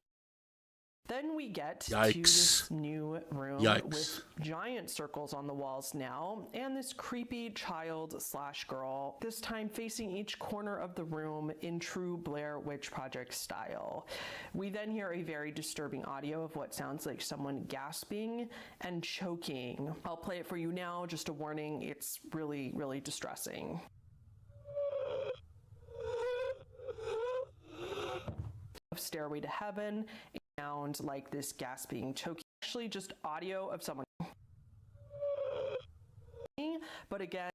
Speaker 19: Then we get to this new room with giant circles on the walls now, and this creepy child/girl, this time facing each corner of the room in true Blair Witch Project style. We then hear a very disturbing audio of what sounds like someone gasping and choking. I'll play it for you now, just a warning, it's really, really distressing. Stairway to Heaven, sound like this gasping, choking, actually just audio of someone, but again,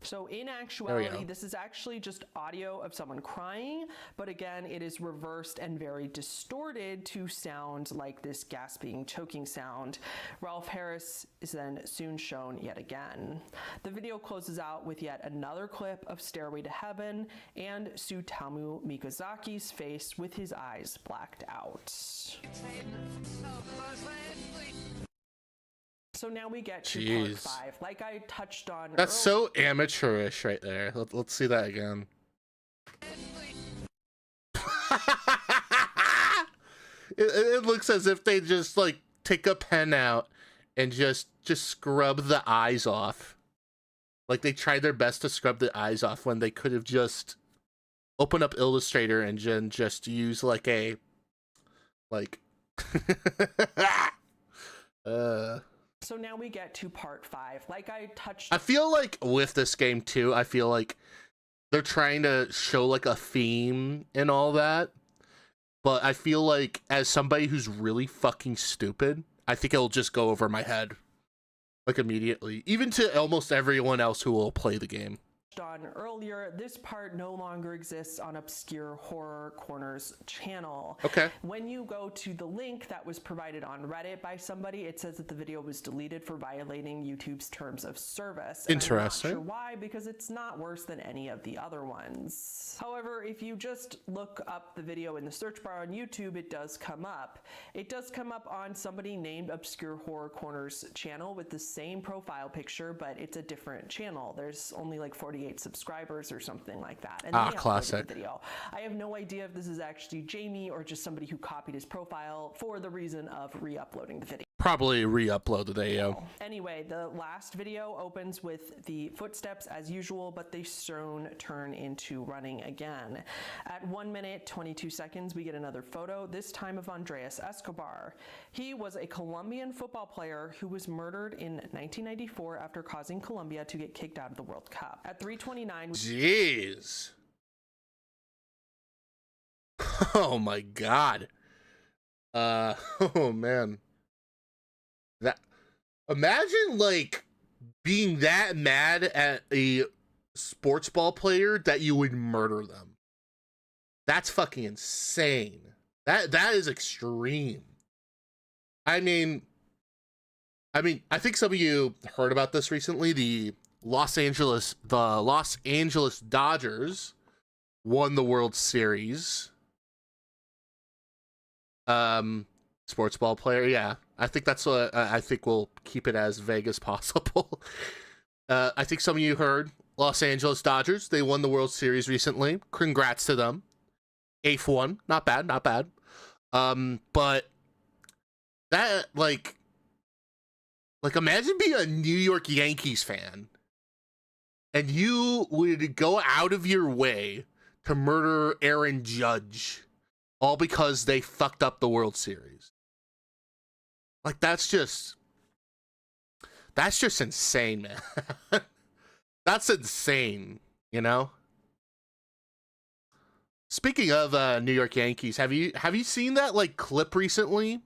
Speaker 19: so in actuality, this is actually just audio of someone crying, but again, it is reversed and very distorted to sound like this gasping, choking sound. Rolf Harris is then soon shown yet again. The video closes out with yet another clip of Stairway to Heaven and Tsutomu Mikazaki's face with his eyes blacked out. So now we get to part 5. Like I touched on
Speaker 1: That's so amateurish right there. Let's see that again. It looks as if they just like take a pen out and just scrub the eyes off. Like they tried their best to scrub the eyes off when they could have just opened up Illustrator and just use like a
Speaker 19: So now we get to part 5. Like I touched...
Speaker 1: I feel like with this game too, I feel like they're trying to show like a theme and all that. But I feel like as somebody who's really fucking stupid, I think it'll just go over my head. like immediately, even to almost everyone else who will play the game.
Speaker 19: On earlier, this part no longer exists on Obscure Horror Corner's channel.
Speaker 1: Okay.
Speaker 19: When you go to the link that was provided on Reddit by somebody, it says that the video was deleted for violating YouTube's terms of service. And
Speaker 1: Interesting.
Speaker 19: I'm not sure why, because it's not worse than any of the other ones. However, if you just look up the video in the search bar on YouTube, it does come up. It does come up on somebody named Obscure Horror Corner's channel with the same profile picture, but it's a different channel. There's only like 48 subscribers or something like that. And they uploaded
Speaker 1: classic.
Speaker 19: the video. I have no idea if this is actually Jamie or just somebody who copied his profile for the reason of re-uploading the video.
Speaker 1: Probably re-upload the video.
Speaker 19: Anyway, the last video opens with the footsteps as usual, but they soon turn into running again. At 1 minute, 22 seconds, we get another photo, this time of Andres Escobar. He was a Colombian football player who was murdered in 1994 after causing Colombia to get kicked out of the World Cup. At 3:29...
Speaker 1: Jeez. Oh my God. Oh man. That, imagine like being that mad at a sports ball player that you would murder them. That's fucking insane. That is extreme. I mean, I think some of you heard about this recently. The Los Angeles Dodgers won the World Series. Sports ball player, yeah. I think that's what I think we'll keep it as vague as possible. I think some of you heard Los Angeles Dodgers. They won the World Series recently. Congrats to them. 8th one, not bad, not bad. But that like imagine being a New York Yankees fan, and you would go out of your way to murder Aaron Judge, all because they fucked up the World Series. Like, that's just insane, man. That's insane, you know? Speaking of New York Yankees, have you seen that like clip recently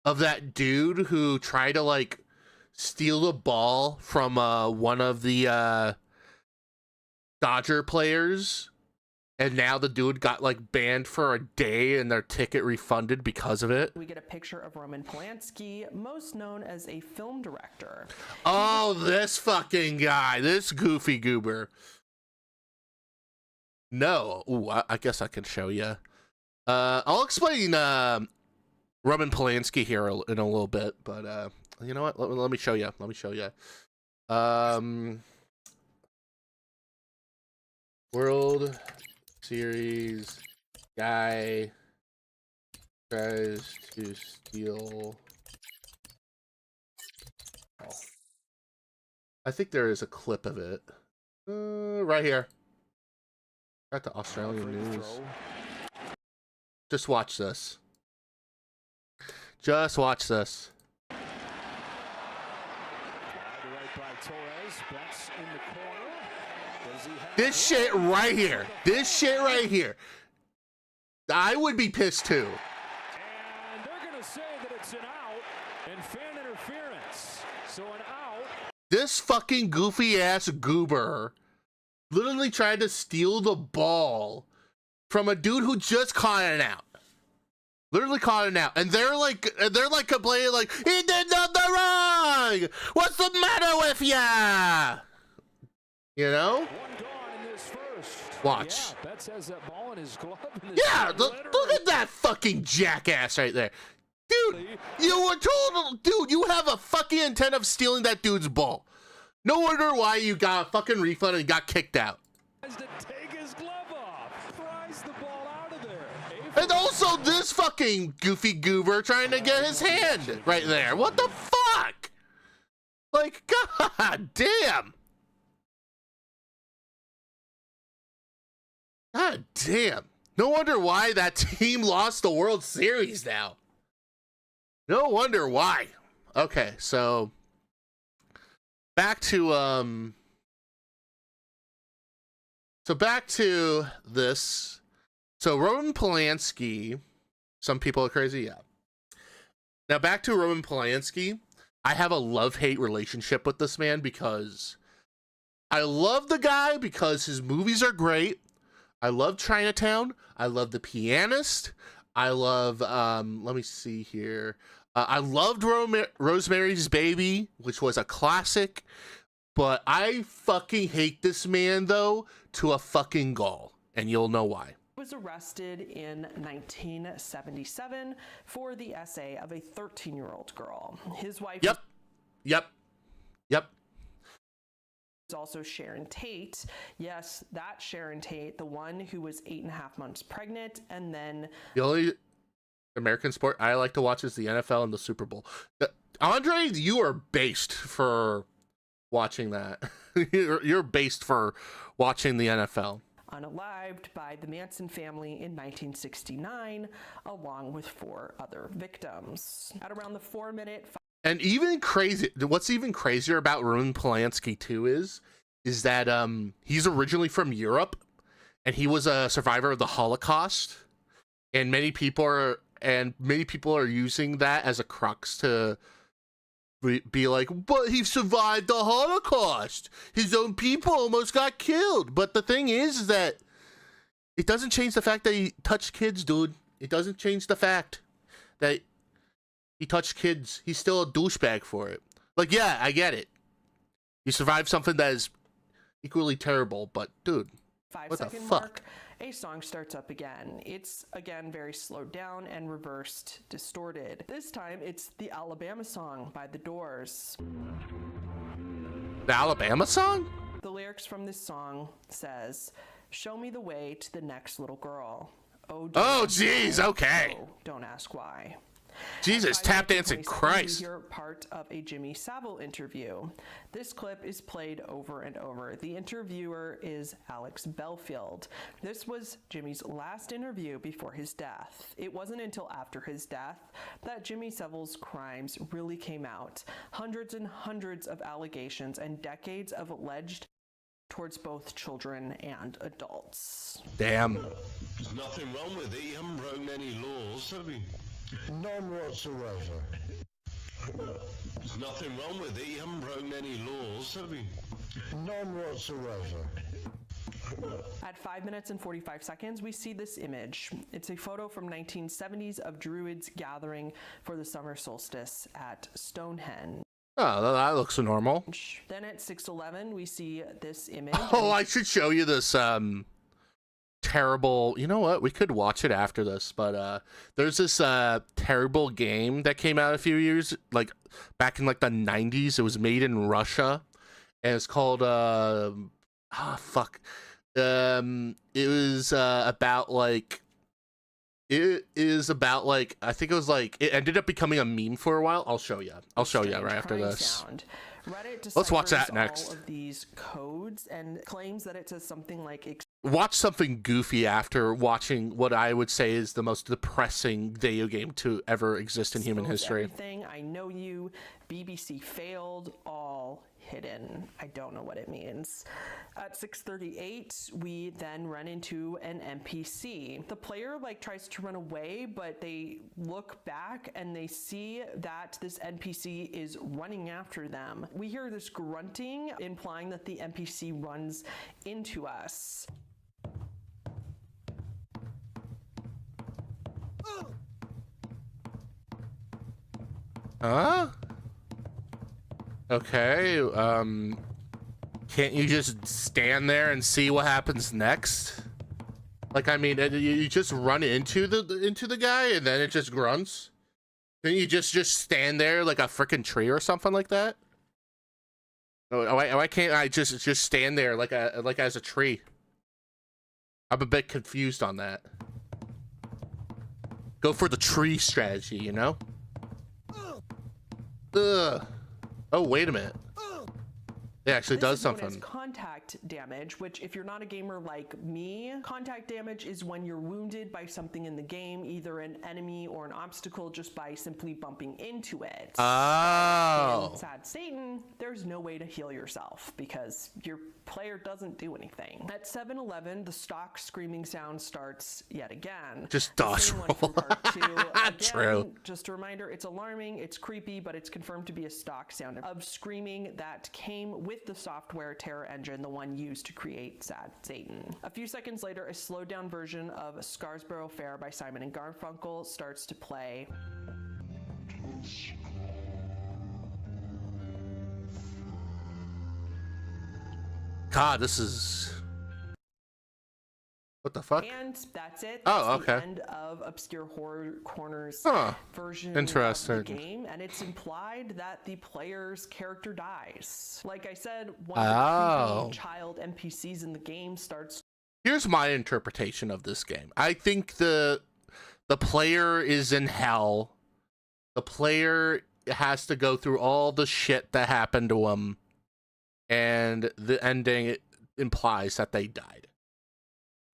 Speaker 1: of that dude who tried to like steal the ball from one of the Dodger players? And now the dude got like banned for a day and their ticket refunded because of it.
Speaker 19: We get a picture of Roman Polanski, most known as a film director.
Speaker 1: Oh, this fucking guy, this goofy goober. No, ooh, I guess I can show you. I'll explain Roman Polanski here in a little bit, but you know what? Let me show you. Let me show you. World Series guy tries to steal. Oh. I think there is a clip of it. Right here. Got the Australian news. Just watch this. Just watch this. This shit right here. This shit right here. I would be pissed too.
Speaker 5: And they're going to say that it's an out and fan interference. So an out.
Speaker 1: This fucking goofy ass goober literally tried to steal the ball from a dude who just caught it out. Literally caught it out. And they're like complaining like, he did nothing wrong. What's the matter with ya? You know? Watch.
Speaker 5: Yeah, Bet says that ball in his glove.
Speaker 1: Yeah, look at that fucking jackass right there. Dude, you were told, dude, you have a fucking intent of stealing that dude's ball. No wonder why you got a fucking refund and got kicked out.
Speaker 5: Take his glove off. Pries the ball out of there.
Speaker 1: And also this fucking goofy goober trying to get his hand right there. What the fuck? Like, god damn. God damn. No wonder why that team lost the World Series now. No wonder why. Okay, so back to this. So Roman Polanski, some people are crazy, yeah. Now back to Roman Polanski. I have a love-hate relationship with this man because I love the guy because his movies are great. I love Chinatown. I love The Pianist. I love, let me see here. I loved Rosemary's Baby, which was a classic. But I fucking hate this man, though, to a fucking gall. And you'll know why.
Speaker 19: Was arrested in 1977 for the essay of a 13-year-old girl. His wife
Speaker 1: Yep.
Speaker 19: was also Sharon Tate. Yes, that Sharon Tate, the one who was 8.5 months pregnant, and then
Speaker 1: The only American sport I like to watch is the NFL and the Super Bowl. Andre, you are based for watching that. You're based for watching the NFL.
Speaker 19: unalived by the Manson family in 1969, along with 4 other victims. At around the 4-minute...
Speaker 1: And even crazy, what's even crazier about Roman Polanski too is that he's originally from Europe, and he was a survivor of the Holocaust, and many people are using that as a crux to be like, but he survived the Holocaust. His own people almost got killed. But the thing is that it doesn't change the fact that he touched kids, dude. It doesn't change the fact that he touched kids. He's still a douchebag for it. Like, yeah, I get it. You survived something that is equally terrible, but dude, what the fuck?
Speaker 19: Mark, a song starts up again. It's again very slowed down and reversed, distorted. This time it's the Alabama song by The Doors.
Speaker 1: The Alabama song?
Speaker 19: The lyrics from this song says, "Show me the way to the next little girl. Oh jeez,
Speaker 1: okay.
Speaker 19: Oh, don't ask why."
Speaker 1: Jesus, tap dancing Christ.
Speaker 19: We hear part of a Jimmy Savile interview. This clip is played over and over. The interviewer is Alex Belfield. This was Jimmy's last interview before his death. It wasn't until after his death that Jimmy Savile's crimes really came out. Hundreds and hundreds of allegations and decades of alleged towards both children and adults.
Speaker 1: Damn.
Speaker 4: There's nothing wrong with it. You haven't broken any laws, have you? None whatsoever. There's nothing wrong with it. You haven't broken any laws, have you? None whatsoever.
Speaker 19: At 5 minutes and 45 seconds, we see this image. It's a photo from 1970s of Druids gathering for the summer solstice at Stonehenge.
Speaker 1: Oh, that looks normal.
Speaker 19: Then at 6:11, we see this image.
Speaker 1: Oh, I should show you this terrible, you know what, we could watch it after this, but there's this terrible game that came out a few years, like back in like the 90s. It was made in Russia, and it's called it was about like, it is about like, I think it was like, it ended up becoming a meme for a while. I'll show you right after this. Let's watch that next.
Speaker 19: All of these codes and claims that it says something like
Speaker 1: watch something goofy after watching what I would say is the most depressing video game to ever exist in human history.
Speaker 19: Everything, I Know You, BBC Failed, all hidden. I don't know what it means. At 6:38, we then run into an NPC. The player tries to run away, but they look back and they see that this NPC is running after them. We hear this grunting, implying that the NPC runs into us.
Speaker 1: Huh? Okay, can't you just stand there and see what happens next? Like, I mean, you just run into the guy and then it just grunts? Then you just stand there like a freaking tree or something like that? Why can't I just stand there like as a tree? I'm a bit confused on that. Go for the tree strategy, you know? Ugh. Oh, wait a minute. It actually
Speaker 19: This
Speaker 1: does
Speaker 19: is known as
Speaker 1: something.
Speaker 19: contact damage, which if you're not a gamer like me, contact damage is when you're wounded by something in the game, either an enemy or an obstacle, just by simply bumping into it.
Speaker 1: Oh.
Speaker 19: In Sad Satan, there's no way to heal yourself because your player doesn't do anything. At 7:11, the stock screaming sound starts yet again.
Speaker 1: Just
Speaker 19: The
Speaker 1: DOS
Speaker 19: same one
Speaker 1: roll.
Speaker 19: from part 2. Again,
Speaker 1: True.
Speaker 19: just a reminder, it's alarming, it's creepy, but it's confirmed to be a stock sound of screaming that came with the software terror engine, the one used to create Sad Satan. A few seconds later, a slowed down version of Scarsborough Fair by Simon and Garfunkel starts to play.
Speaker 1: God, this is... What the fuck?
Speaker 19: And that's it.
Speaker 1: Oh,
Speaker 19: That's the
Speaker 1: okay.
Speaker 19: end of Obscure Horror Corner's
Speaker 1: Huh.
Speaker 19: version
Speaker 1: Interesting.
Speaker 19: of the game, and it's implied that the player's character dies. Like I said, one
Speaker 1: Oh.
Speaker 19: of the creepy child NPCs in the game starts.
Speaker 1: Here's my interpretation of this game. I think the player is in hell. The player has to go through all the shit that happened to him, and the ending implies that they died.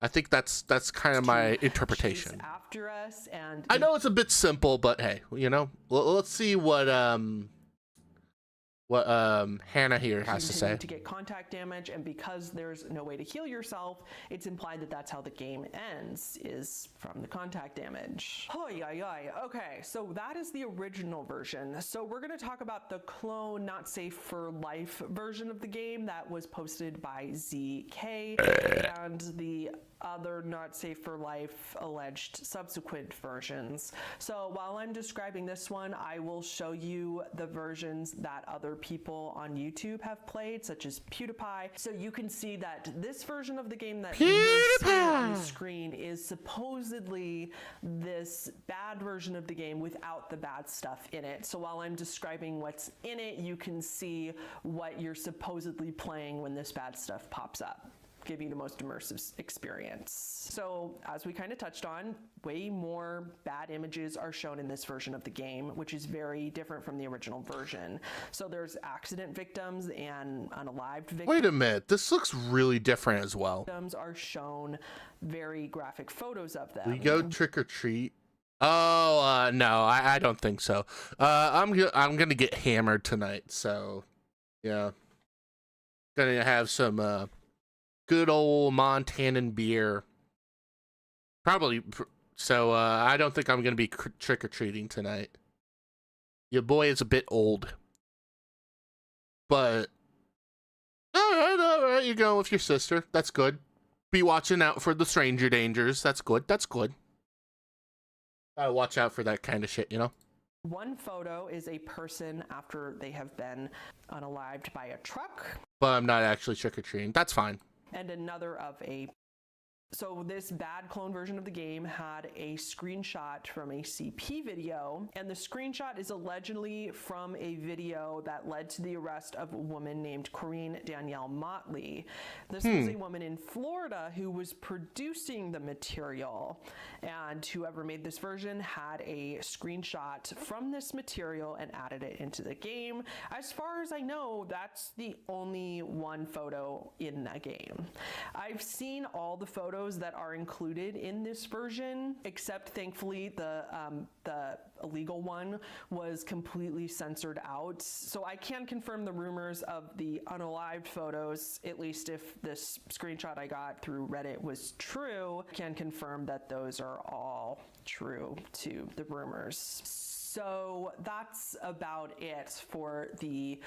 Speaker 1: I think that's kind of my interpretation.
Speaker 19: After us, and
Speaker 1: I know it's a bit simple, but hey, you know, let's see what Hannah here has to say.
Speaker 19: continue to get contact damage, and because there's no way to heal yourself, it's implied that that's how the game ends, is from the contact damage. Oy, oy, oy. Okay, so that is the original version. So we're going to talk about the clone not safe for life version of the game that was posted by ZK and the other not safe for life alleged subsequent versions. So while I'm describing this one, I will show you the versions that other people on YouTube have played, such as PewDiePie. So you can see that this version of the game that you're seeing on the screen is supposedly this bad version of the game without the bad stuff in it. So while I'm describing what's in it, you can see what you're supposedly playing when this bad stuff pops up, give you the most immersive experience. So as we kind of touched on, way more bad images are shown in this version of the game, which is very different from the original version. So there's accident victims and unalived victims.
Speaker 1: Wait a minute, this looks really different as well.
Speaker 19: Victims are shown very graphic photos of them.
Speaker 1: We go trick or treat. Oh, no, I don't think so. I'm gonna get hammered tonight, so yeah, gonna have some good old Montanan beer. Probably. So I don't think I'm gonna be trick or treating tonight. Your boy is a bit old, but all right, you go with your sister. That's good. Be watching out for the stranger dangers. That's good. That's good. Gotta watch out for that kind of shit, you know?
Speaker 19: One photo is a person after they have been unalived by a truck.
Speaker 1: But I'm not actually trick-or-treating. That's fine.
Speaker 19: And another of a... So this bad clone version of the game had a screenshot from a CP video, and the screenshot is allegedly from a video that led to the arrest of a woman named Corinne Danielle Motley. This was a woman in Florida who was producing the material, and whoever made this version had a screenshot from this material and added it into the game. As far as I know, that's the only one photo in the game. I've seen all the photos that are included in this version, except thankfully the illegal one was completely censored out. So I can confirm the rumors of the unalived photos, at least if this screenshot I got through Reddit was true, I can confirm that those are all true to the rumors. So that's about it for the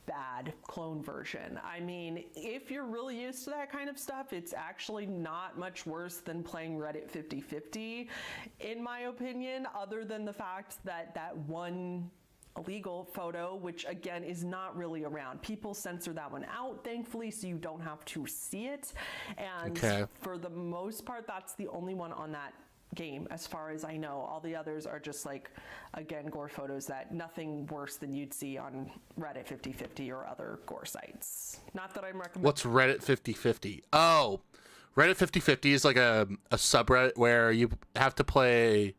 Speaker 19: bad clone version. I mean, if you're really used to that kind of stuff, it's actually not much worse than playing Reddit 50/50, in my opinion, other than the fact that that one illegal photo, which again is not really around. People censor that one out, thankfully, so you don't have to see it. And for the most part, that's the only one on that game as far as I know. All the others are just like, again, gore photos that nothing worse than you'd see on Reddit 50/50 or other gore sites. Not that I'm recommending.
Speaker 1: What's Reddit 50/50? Oh, Reddit 50/50 is like a subreddit where you have to play.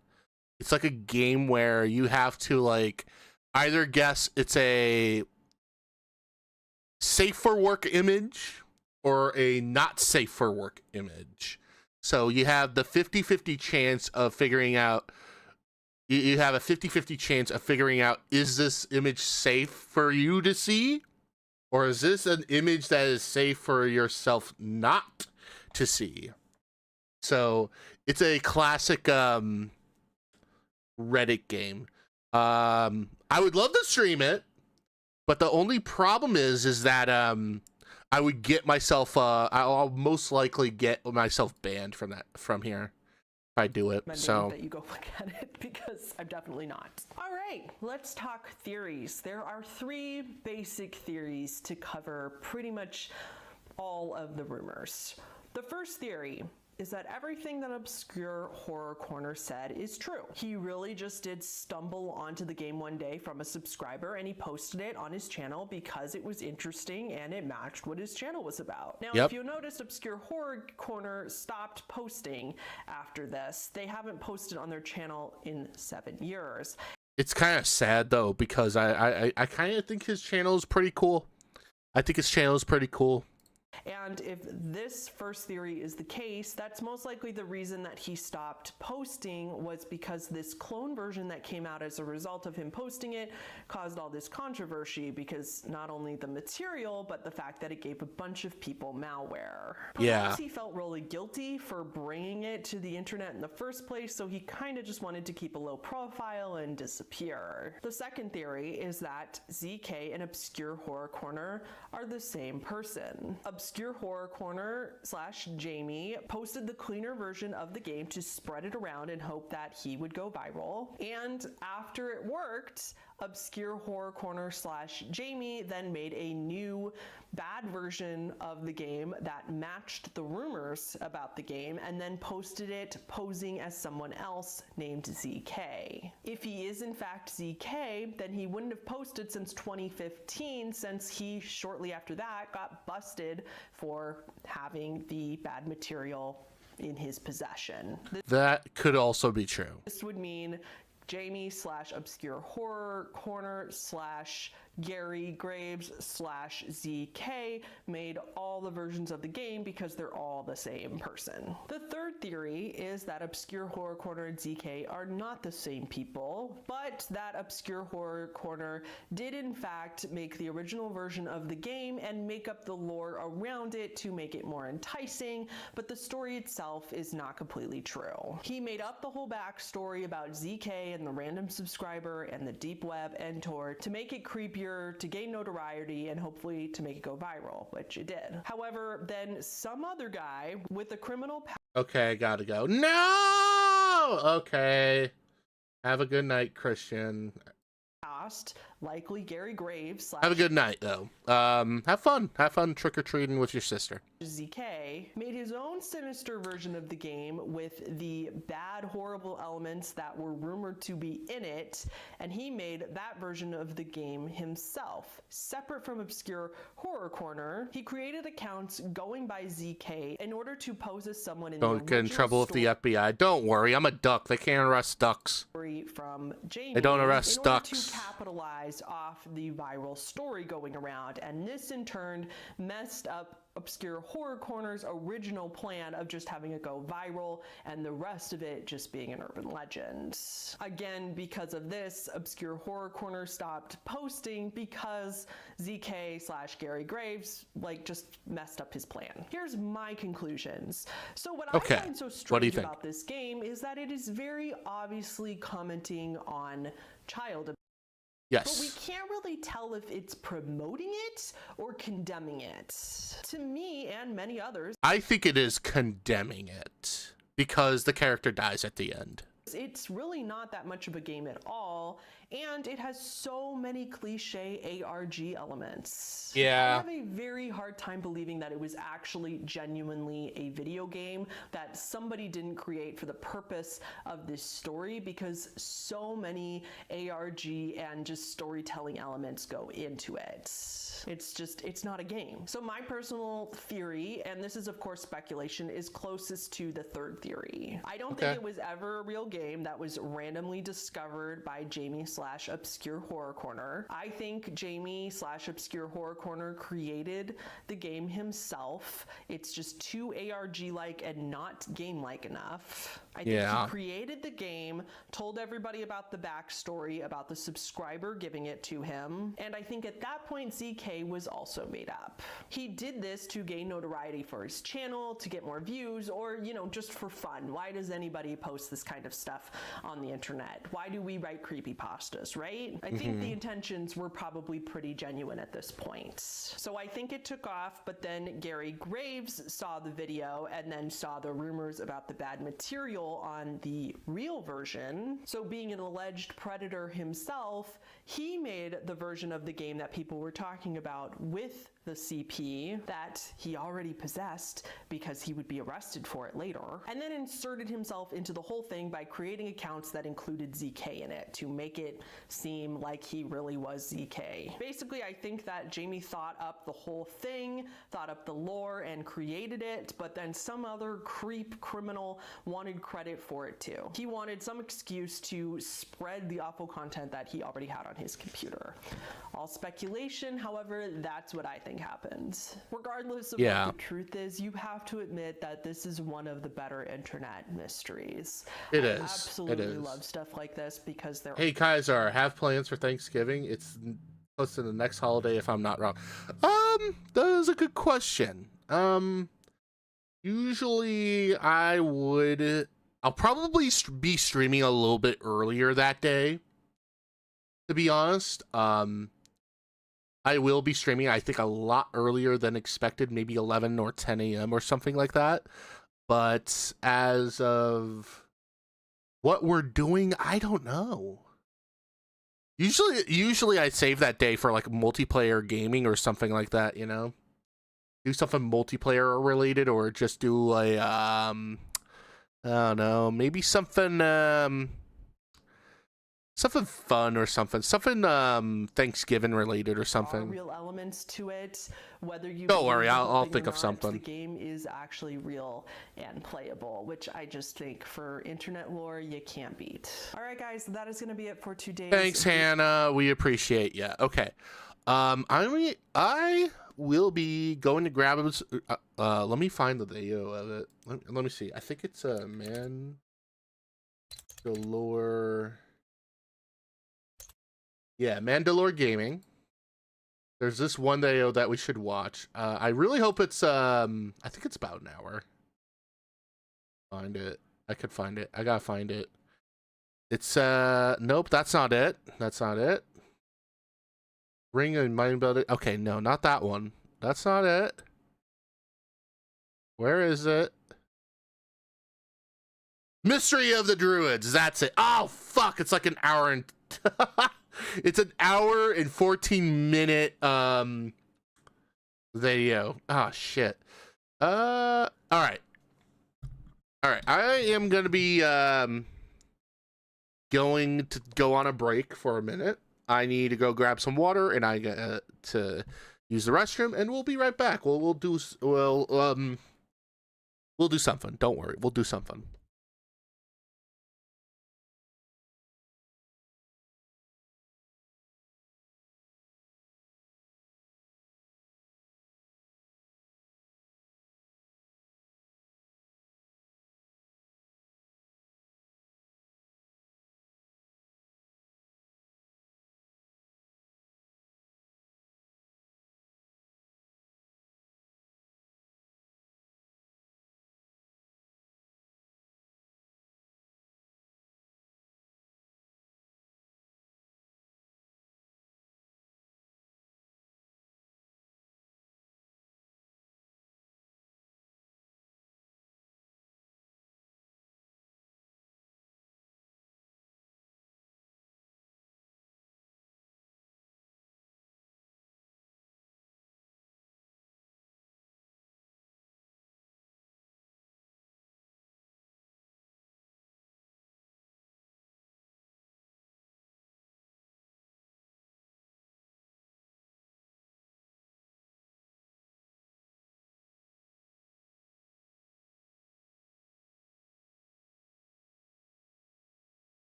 Speaker 1: It's like a game where you have to like either guess it's a safe for work image or a not safe for work image. So you have the 50-50 chance of figuring out, you have a 50-50 chance of figuring out, is this image safe for you to see? Or is this an image that is safe for yourself not to see? So it's a classic Reddit game. I would love to stream it, but the only problem is that I would get myself I'll most likely get myself banned from here if I do it. So
Speaker 19: that you go look at it, because I'm definitely not. All right, let's talk theories. There are 3 basic theories to cover pretty much all of the rumors. The first theory is that everything that Obscure Horror Corner said is true. He really just did stumble onto the game one day from a subscriber, and he posted it on his channel because it was interesting and it matched what his channel was about. Now, if you noticed, Obscure Horror Corner stopped posting after this. They haven't posted on their channel in 7 years.
Speaker 1: it's kind of sad though, because I kind of think his channel is pretty cool. I think his channel is pretty cool.
Speaker 19: And if this first theory is the case, that's most likely the reason that he stopped posting, was because this clone version that came out as a result of him posting it caused all this controversy, because not only the material, but the fact that it gave a bunch of people malware. Perhaps he felt really guilty for bringing it to the internet in the first place, so he kind of just wanted to keep a low profile and disappear. The second theory is that ZK and Obscure Horror Corner are the same person. Obscure Horror Corner / Jamie posted the cleaner version of the game to spread it around and hope that he would go viral. And after it worked, Obscure Horror Corner / Jamie then made a new bad version of the game that matched the rumors about the game, and then posted it posing as someone else named ZK. If he is in fact ZK, then he wouldn't have posted since 2015, since he shortly after that got busted for having the bad material in his possession.
Speaker 1: That could also be true.
Speaker 19: This would mean Jamie / Obscure Horror Corner / Gary Graves / ZK made all the versions of the game because they're all the same person. The third theory is that Obscure Horror Corner and ZK are not the same people, but that Obscure Horror Corner did in fact make the original version of the game and make up the lore around it to make it more enticing, but the story itself is not completely true. He made up the whole backstory about ZK and the random subscriber and the deep web and Tor to make it creepier, to gain notoriety, and hopefully to make it go viral, which it did. However, then some other guy with a criminal past.
Speaker 1: Okay, gotta go. No! Okay. Have a good night, Christian.
Speaker 19: Likely Gary Graves /
Speaker 1: Have a good night, though. Have fun. Have fun trick-or-treating with your sister.
Speaker 19: ZK made his own sinister version of the game with the bad, horrible elements that were rumored to be in it, and he made that version of the game himself. Separate from Obscure Horror Corner, he created accounts going by ZK in order to pose as someone in
Speaker 1: Don't get in trouble with the FBI. Don't worry, I'm a duck. They can't arrest ducks.
Speaker 19: From Jamie,
Speaker 1: they don't arrest ducks.
Speaker 19: To capitalize off the viral story going around, and this in turn messed up Obscure Horror Corner's original plan of just having it go viral and the rest of it just being an urban legend. Again, because of this, Obscure Horror Corner stopped posting because ZK / Gary Graves just messed up his plan. Here's my conclusions. So what I find so strange about this game is that it is very obviously commenting on child abuse.
Speaker 1: Yes.
Speaker 19: But we can't really tell if it's promoting it or condemning it. To me and many others,
Speaker 1: I think it is condemning it because the character dies at the end.
Speaker 19: It's really not that much of a game at all, and it has so many cliche ARG elements.
Speaker 1: Yeah.
Speaker 19: I have a very hard time believing that it was actually genuinely a video game that somebody didn't create for the purpose of this story, because so many ARG and just storytelling elements go into it. It's not a game. So my personal theory, and this is of course speculation, is closest to the third theory. I don't think it was ever a real game that was randomly discovered by Jamie Jamie/Obscure Horror Corner. I think Jamie/Obscure Horror Corner created the game himself. It's just too ARG-like and not game-like enough. I think he created the game, told everybody about the backstory, about the subscriber giving it to him, and I think at that point ZK was also made up. He did this to gain notoriety for his channel, to get more views, or, you know, just for fun. Why does anybody post this kind of stuff on the internet? Why do we write creepypastas, right? I think the intentions were probably pretty genuine at this point. So I think it took off, but then Gary Graves saw the video and then saw the rumors about the bad material on the real version. So being an alleged predator himself, he made the version of the game that people were talking about with the CP that he already possessed because he would be arrested for it later, and then inserted himself into the whole thing by creating accounts that included ZK in it to make it seem like he really was ZK. Basically, I think that Jamie thought up the whole thing, thought up the lore and created it, but then some other creep criminal wanted credit for it too. He wanted some excuse to spread the awful content that he already had on his computer. All speculation, however, that's what I think happened. Regardless of what the truth is, you have to admit that this is one of the better internet mysteries.
Speaker 1: I
Speaker 19: absolutely love stuff like this because they're...
Speaker 1: Hey Kaiser, have plans for Thanksgiving? It's close to the next holiday if I'm not wrong. That is a good question. Usually I'll probably be streaming a little bit earlier that day, to be honest. I will be streaming, I think, a lot earlier than expected, maybe 11 or 10 a.m. or something like that. But as of what we're doing, I don't know. Usually I save that day for like multiplayer gaming or something like that, you know? Do something multiplayer related, or just do a, I don't know, maybe something, something fun or something Thanksgiving related or something.
Speaker 19: Real elements to it, whether you
Speaker 1: don't worry, I'll think of something.
Speaker 19: The game is actually real and playable, which I just think for internet lore you can't beat. All right, guys, that is going to be it for today.
Speaker 1: Thanks, Hannah. We appreciate you. Okay, I will be going to grab let me find the video of it. Let me see. I think it's Mandalore. Yeah, Mandalore Gaming. There's this one video that we should watch. I really hope it's I think it's about an hour. Find it. I could find it. I gotta find it. It's nope, that's not it. That's not it. Ring and Mind Building. Okay, no, not that one. That's not it. Where is it? Mystery of the Druids. That's it. Oh fuck! It's like an hour and. It's an hour and 14-minute video. Oh shit. All right. I am gonna be going to go on a break for a minute. I need to go grab some water, and I got to use the restroom, and we'll be right back. We'll do something. Don't worry, we'll do something.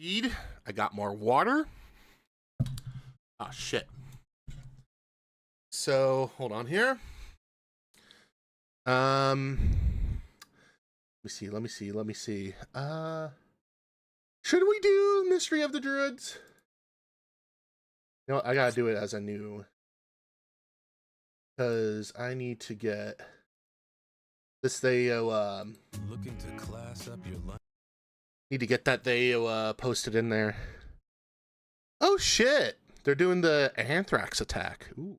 Speaker 1: Eat. I got more water. Oh shit. So hold on here. Let me see. Should we do Mystery of the Druids? You know, I gotta do it as a new, because I need to get this Theo,
Speaker 2: looking to class up your life.
Speaker 1: Need to get that Theo posted in there. Oh shit! They're doing the anthrax attack. Ooh.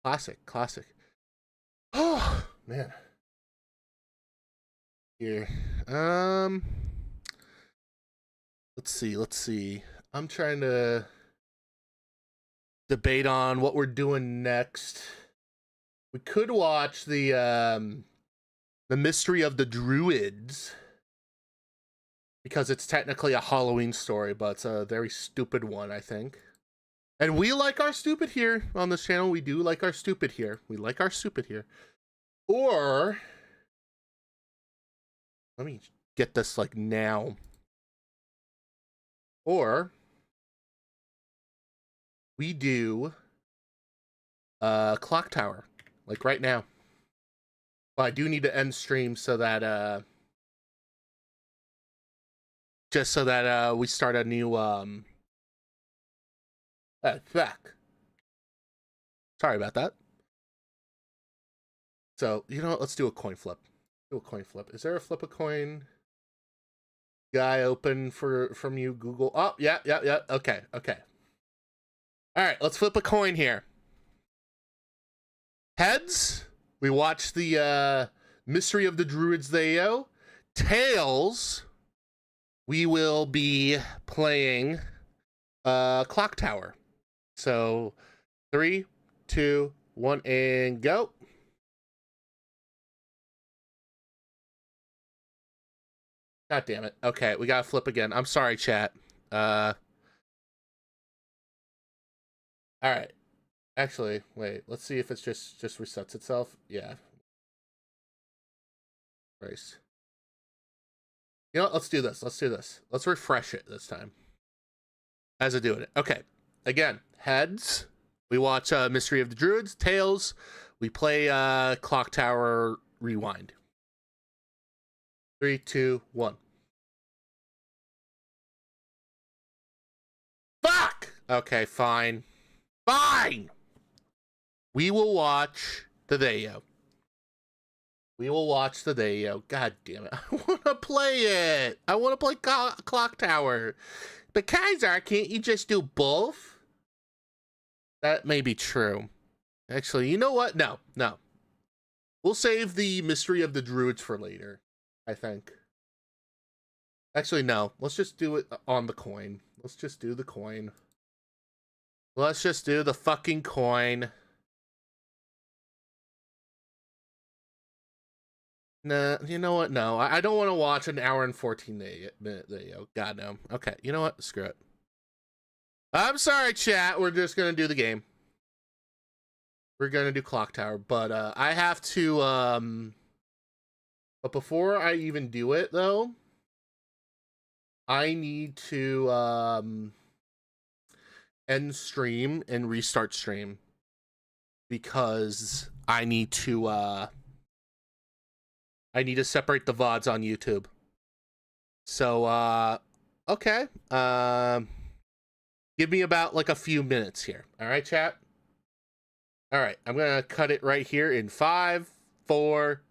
Speaker 1: Classic. Oh man. Here. Let's see. I'm trying to debate on what we're doing next. We could watch the Mystery of the Druids, because it's technically a Halloween story, but it's a very stupid one, I think. And we like our stupid here on this channel. We do like our stupid here. Or let me get this like now. Or we do Clock Tower, like right now. But I do need to end stream so that just so that we start a new fuck. Sorry about that. So, you know what? Let's do a coin flip. Is there a flip a coin guy open from you, Google? Oh, yeah. Okay. All right, let's flip a coin here. Heads, we watch the Mystery of the Druids Theo. Tails, we will be playing Clock Tower. So 3, 2, 1, and go. God damn it. Okay, we gotta flip again. I'm sorry, chat. All right. Actually, wait. Let's see if it's just resets itself. Yeah. Race. You know what? Let's do this. Let's refresh it this time. As I do it. Okay. Again, heads. We watch Mystery of the Druids. Tails. We play Clock Tower Rewind. 3, 2, 1. Fuck! Okay, fine. We will watch the Theo. God damn it. I want to play it. I want to play Clock Tower. But Kaiser, can't you just do both? That may be true. Actually, you know what? No. We'll save the Mystery of the Druids for later, I think. Actually, no. Let's just do it on the coin. Let's just do the coin. Let's just do the fucking coin. Nah, you know what? No, I don't want to watch an hour and 14-minute video. God, no. Okay, you know what? Screw it. I'm sorry, chat. We're just going to do the game. We're going to do Clock Tower. But I have to... But before I even do it, though, I need to end stream and restart stream. Because I need to separate the VODs on YouTube. So, okay. Give me about like a few minutes here. All right, chat? All right, I'm going to cut it right here in 5, 4,